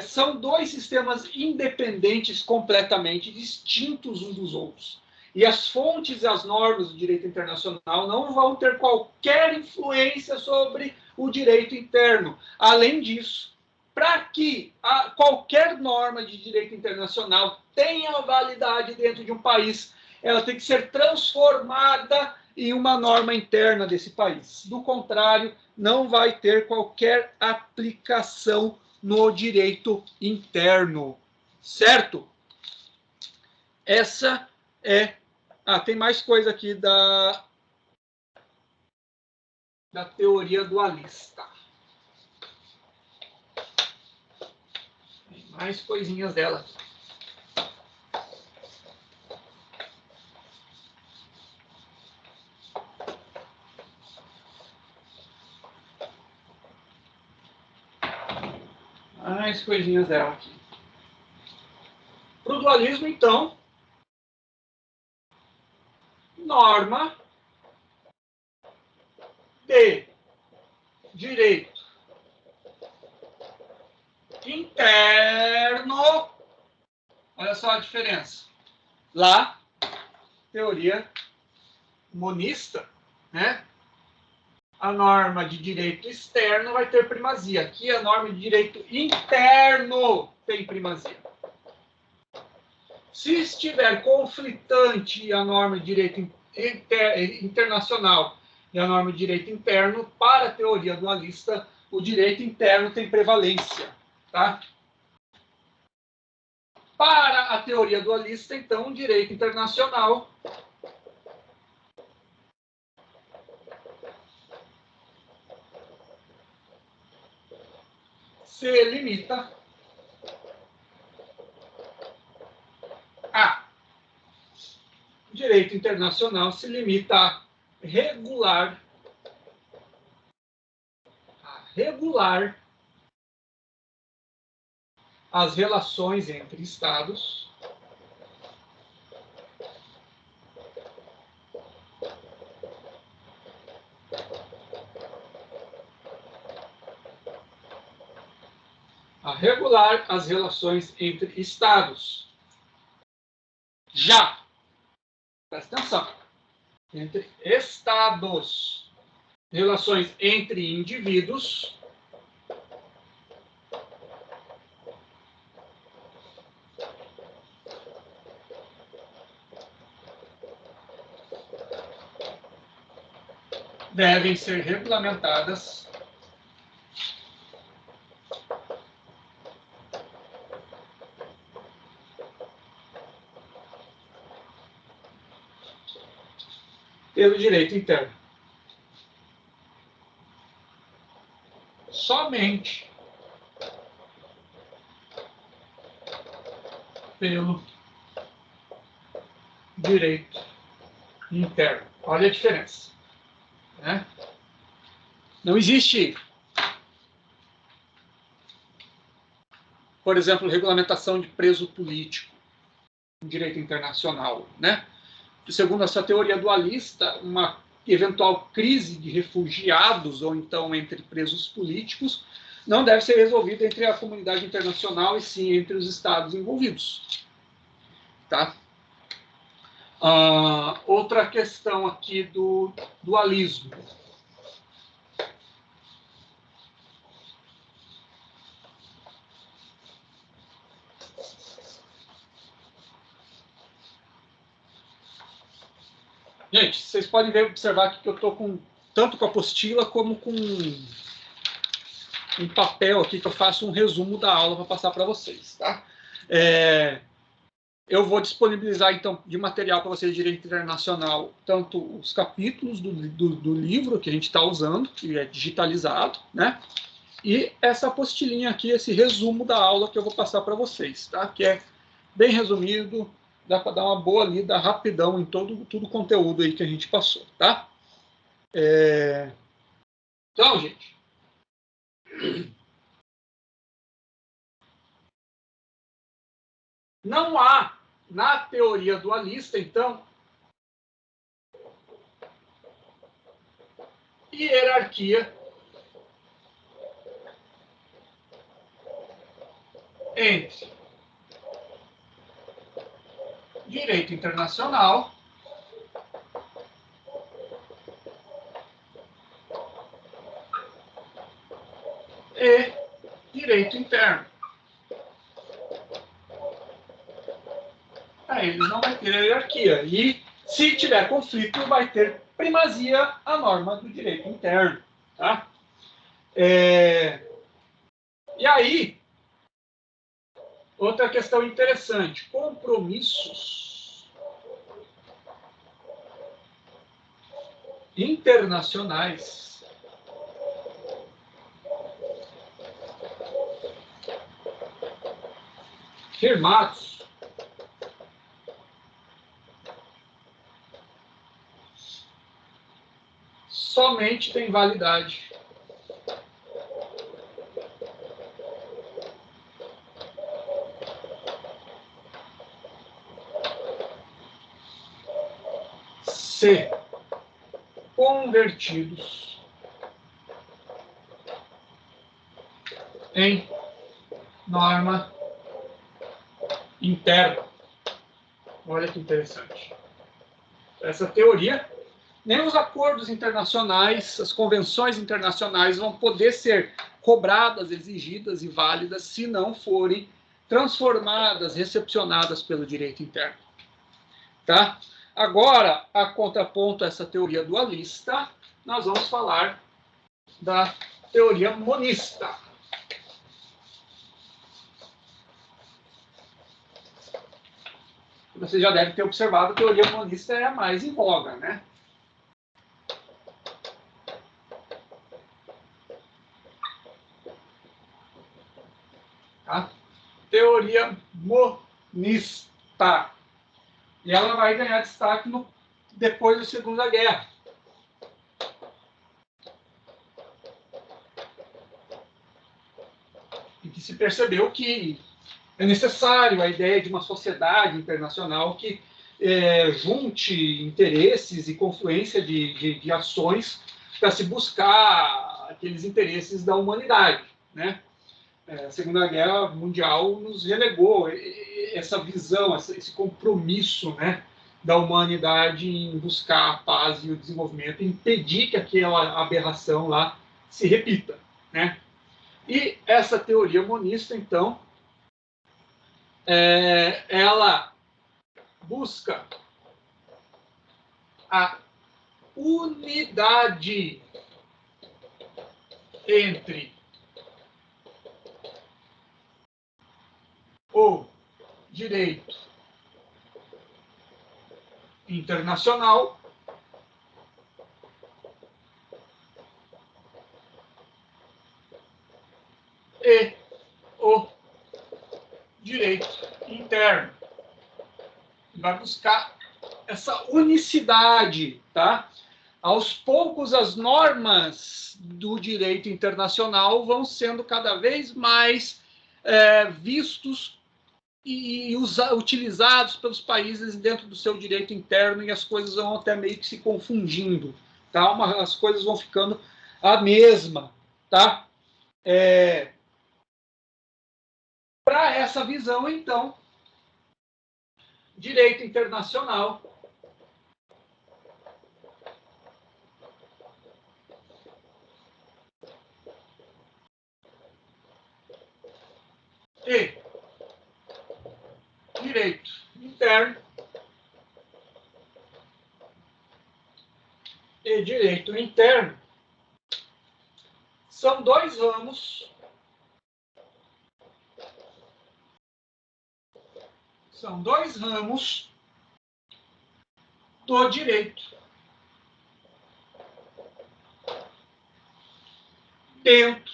são dois sistemas independentes, completamente distintos uns dos outros. E as fontes e as normas do direito internacional não vão ter qualquer influência sobre o direito interno. Além disso, para que qualquer norma de direito internacional tenha validade dentro de um país, ela tem que ser transformada em uma norma interna desse país. Do contrário, não vai ter qualquer aplicação no direito interno, certo? Essa é... tem mais coisa aqui da teoria dualista. Tem mais coisinhas dela. Mais coisinhas dela aqui. Para o dualismo, então, norma de direito interno. Olha só a diferença. Lá, teoria monista, né? A norma de direito externo vai ter primazia. Aqui, a norma de direito interno tem primazia. Se estiver conflitante a norma de direito internacional e a norma de direito interno, para a teoria dualista, o direito interno tem prevalência. Tá? Para a teoria dualista, então, o direito internacional se limita a... O direito internacional se limita a regular as relações entre Estados Já, presta atenção, entre Estados, relações entre indivíduos, devem ser regulamentadas pelo direito interno. Somente pelo direito interno. Olha a diferença. Né? Não existe, por exemplo, regulamentação de preso político. direito internacional, né? Segundo essa teoria dualista, uma eventual crise de refugiados ou então entre presos políticos não deve ser resolvida entre a comunidade internacional e sim entre os estados envolvidos. Tá? Outra questão aqui do dualismo. Gente, vocês podem observar aqui que eu estou tanto com a apostila como com um papel aqui que eu faço um resumo da aula para passar para vocês. Tá? Eu vou disponibilizar, então, de material para vocês de direito internacional, tanto os capítulos do livro que a gente está usando, que é digitalizado, né? E essa apostilinha aqui, esse resumo da aula que eu vou passar para vocês, tá? Que é bem resumido, dá para dar uma boa lida rapidão em todo o conteúdo aí que a gente passou, tá? Então, gente, não há, na teoria dualista, então, hierarquia entre direito internacional e direito interno. Aí eles não vai ter hierarquia. E, se tiver conflito, vai ter primazia a norma do direito interno. Tá? E aí, outra questão interessante, compromissos internacionais firmados somente têm validade se convertidos em norma interna. Olha que interessante. Essa teoria, nem os acordos internacionais, as convenções internacionais vão poder ser cobradas, exigidas e válidas se não forem transformadas, recepcionadas pelo direito interno. Tá? Agora, a contraponto a essa teoria dualista, nós vamos falar da teoria monista. Você já deve ter observado que a teoria monista é a mais em voga, né? Tá? Teoria monista. E ela vai ganhar destaque depois da Segunda Guerra. E que se percebeu que é necessário a ideia de uma sociedade internacional que junte interesses e confluência de ações para se buscar aqueles interesses da humanidade, né? A Segunda Guerra Mundial nos relegou essa visão, esse compromisso, né, da humanidade em buscar a paz e o desenvolvimento, impedir que aquela aberração lá se repita, né? E essa teoria monista, então, ela busca a unidade entre o direito internacional e o direito interno. Vai buscar essa unicidade, tá? Aos poucos, as normas do direito internacional vão sendo cada vez mais vistos utilizados pelos países dentro do seu direito interno, e as coisas vão até meio que se confundindo, tá? As coisas vão ficando a mesma, tá? Para essa visão, então, direito internacional e direito interno e direito interno são dois ramos do direito dentro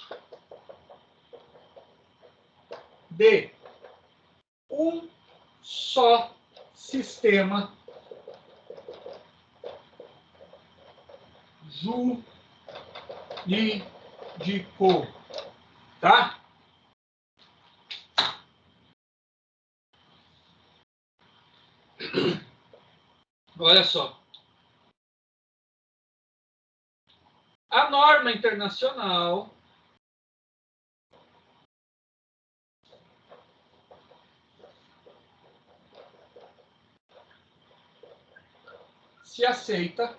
de um só sistema jurídico, tá? Olha só. A norma internacional se aceita,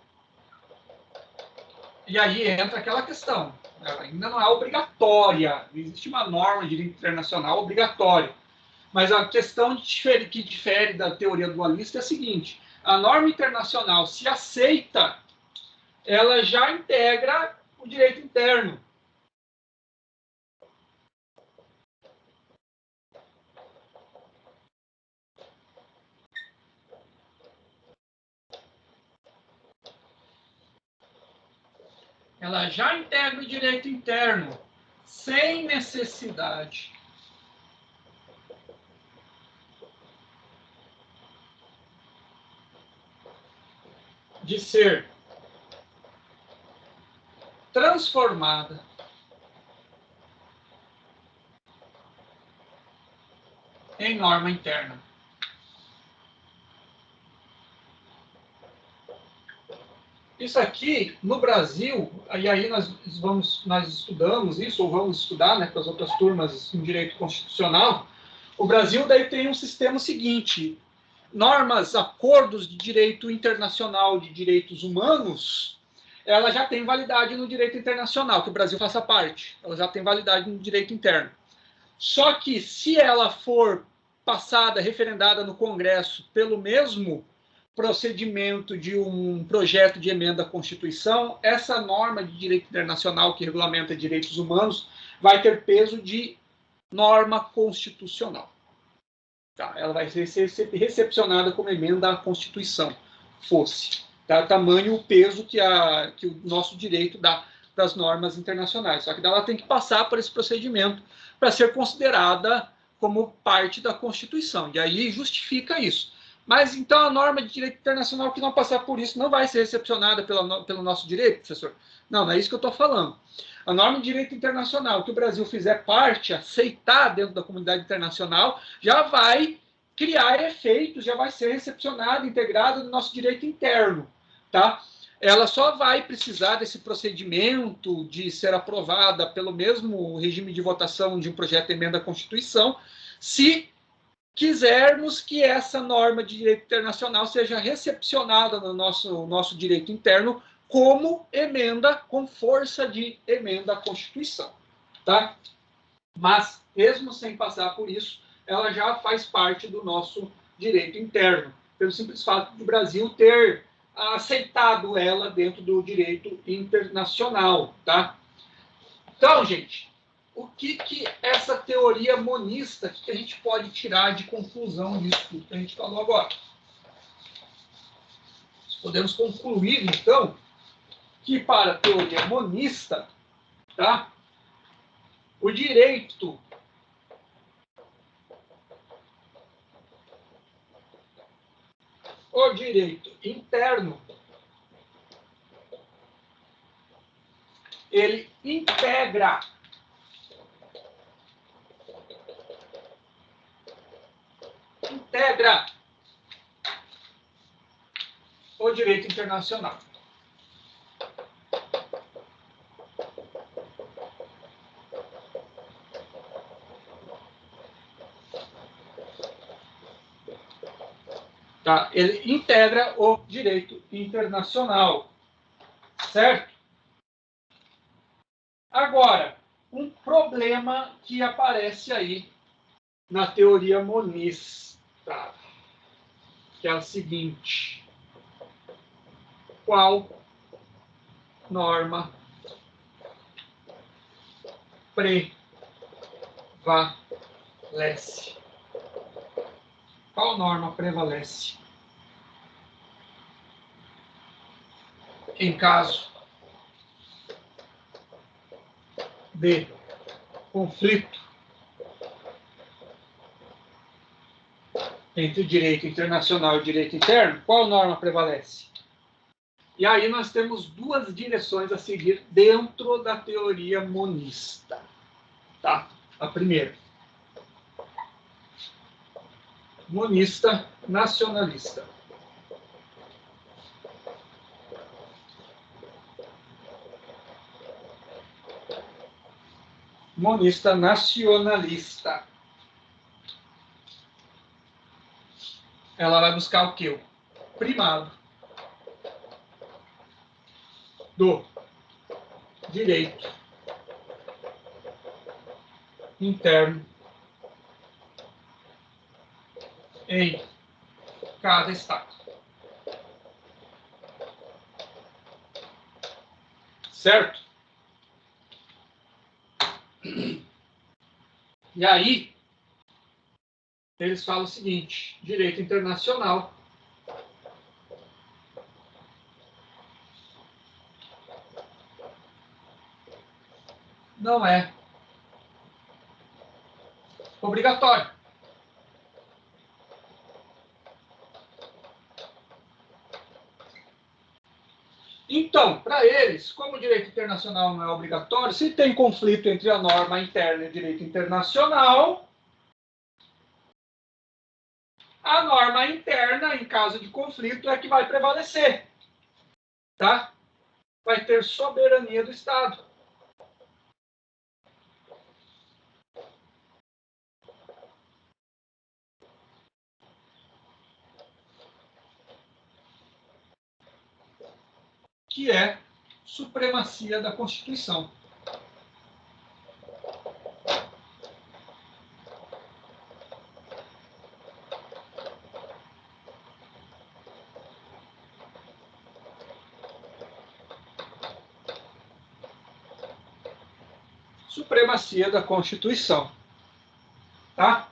e aí entra aquela questão, ela ainda não é obrigatória, não existe uma norma de direito internacional obrigatória, mas a questão que difere da teoria dualista é a seguinte: a norma internacional se aceita, ela já integra o direito interno. Ela já integra o direito interno, sem necessidade de ser transformada em norma interna. Isso aqui, no Brasil, e aí nós estudamos isso, ou vamos estudar, né, com as outras turmas em direito constitucional. O Brasil daí tem um sistema seguinte: normas, acordos de direito internacional de direitos humanos, ela já tem validade no direito internacional, que o Brasil faça parte. Ela já tem validade no direito interno. Só que se ela for passada, referendada no Congresso pelo mesmo procedimento de um projeto de emenda à Constituição, essa norma de direito internacional que regulamenta direitos humanos vai ter peso de norma constitucional. Tá? Ela vai ser recepcionada como emenda à Constituição, fosse. Tá? Tamanho o peso que o nosso direito dá para as normas internacionais. Só que ela tem que passar por esse procedimento para ser considerada como parte da Constituição. E aí justifica isso. Mas então a norma de direito internacional que não passar por isso não vai ser recepcionada pelo nosso direito, professor? Não, não é isso que eu estou falando. A norma de direito internacional que o Brasil fizer parte, aceitar dentro da comunidade internacional, já vai criar efeitos, já vai ser recepcionada, integrada no nosso direito interno, tá? Ela só vai precisar desse procedimento de ser aprovada pelo mesmo regime de votação de um projeto de emenda à Constituição, se quisermos que essa norma de direito internacional seja recepcionada no nosso direito interno como emenda, com força de emenda à Constituição. Tá? Mas, mesmo sem passar por isso, ela já faz parte do nosso direito interno, pelo simples fato do Brasil ter aceitado ela dentro do direito internacional. Tá? Então, gente, o que essa teoria monista, que a gente pode tirar de conclusão disso tudo que a gente falou agora? Podemos concluir, então, que para a teoria monista, tá, o direito interno, ele integra integra o direito internacional. Tá? Ele integra o direito internacional, certo? Agora, um problema que aparece aí na teoria monista, que é o seguinte: qual norma prevalece? Qual norma prevalece em caso de conflito entre o direito internacional e o direito interno? Qual norma prevalece? E aí nós temos duas direções a seguir dentro da teoria monista. Tá? A primeira, monista nacionalista. Monista nacionalista. Ela vai buscar o quê? O primado do direito interno em cada estado. Certo? E aí, eles falam o seguinte: direito internacional não é obrigatório. Então, para eles, como o direito internacional não é obrigatório, se tem conflito entre a norma interna e o direito internacional, a norma interna, em caso de conflito, é que vai prevalecer. Tá? Vai ter soberania do Estado. Que é supremacia da Constituição. Supremacia da Constituição. Tá?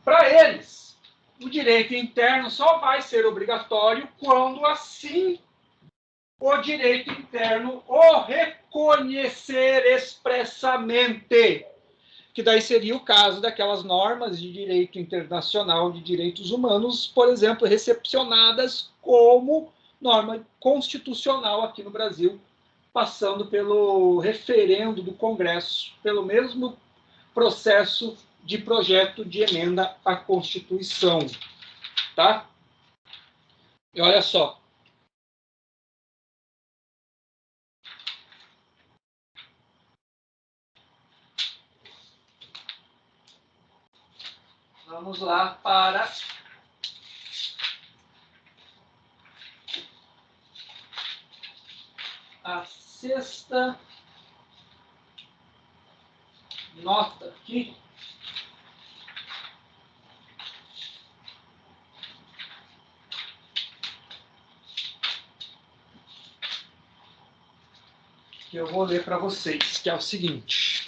Para eles, o direito interno só vai ser obrigatório quando assim o direito interno o reconhecer expressamente. Que daí seria o caso daquelas normas de direito internacional de direitos humanos, por exemplo, recepcionadas como norma constitucional aqui no Brasil, passando pelo referendo do Congresso, pelo mesmo processo de projeto de emenda à Constituição. Tá? E olha só. Vamos lá para a sexta nota aqui. Que eu vou ler para vocês, que é o seguinte.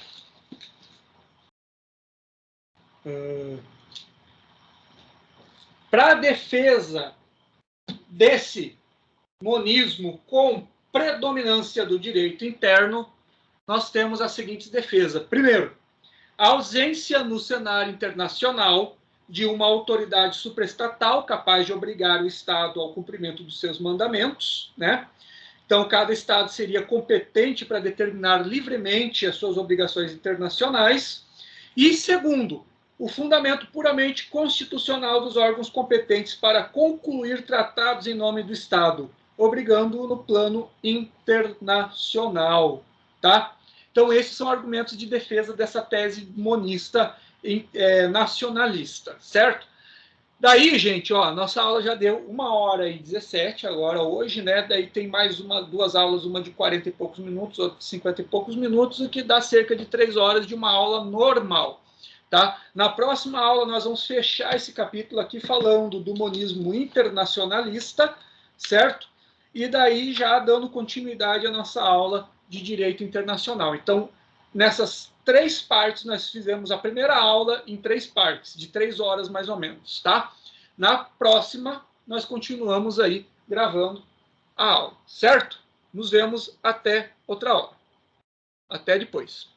Para a defesa desse monismo com predominância do direito interno, nós temos as seguintes defesas. Primeiro, a ausência no cenário internacional de uma autoridade supraestatal capaz de obrigar o Estado ao cumprimento dos seus mandamentos, né? Então, cada Estado seria competente para determinar livremente as suas obrigações internacionais. E, segundo, o fundamento puramente constitucional dos órgãos competentes para concluir tratados em nome do Estado, obrigando-o no plano internacional, tá? Então, esses são argumentos de defesa dessa tese monista nacionalista, certo? Daí, gente, ó, nossa aula já deu 1h17 agora, hoje, né? Daí tem mais duas aulas, uma de 40 e poucos minutos, outra de 50 e poucos minutos, o que dá cerca de 3 horas de uma aula normal, tá? Na próxima aula, nós vamos fechar esse capítulo aqui falando do monismo internacionalista, certo? E daí já dando continuidade à nossa aula de direito internacional. Então, nessas 3 partes, nós fizemos a primeira aula em 3 partes, de 3 horas mais ou menos, tá? Na próxima, nós continuamos aí gravando a aula, certo? Nos vemos até outra aula. Até depois.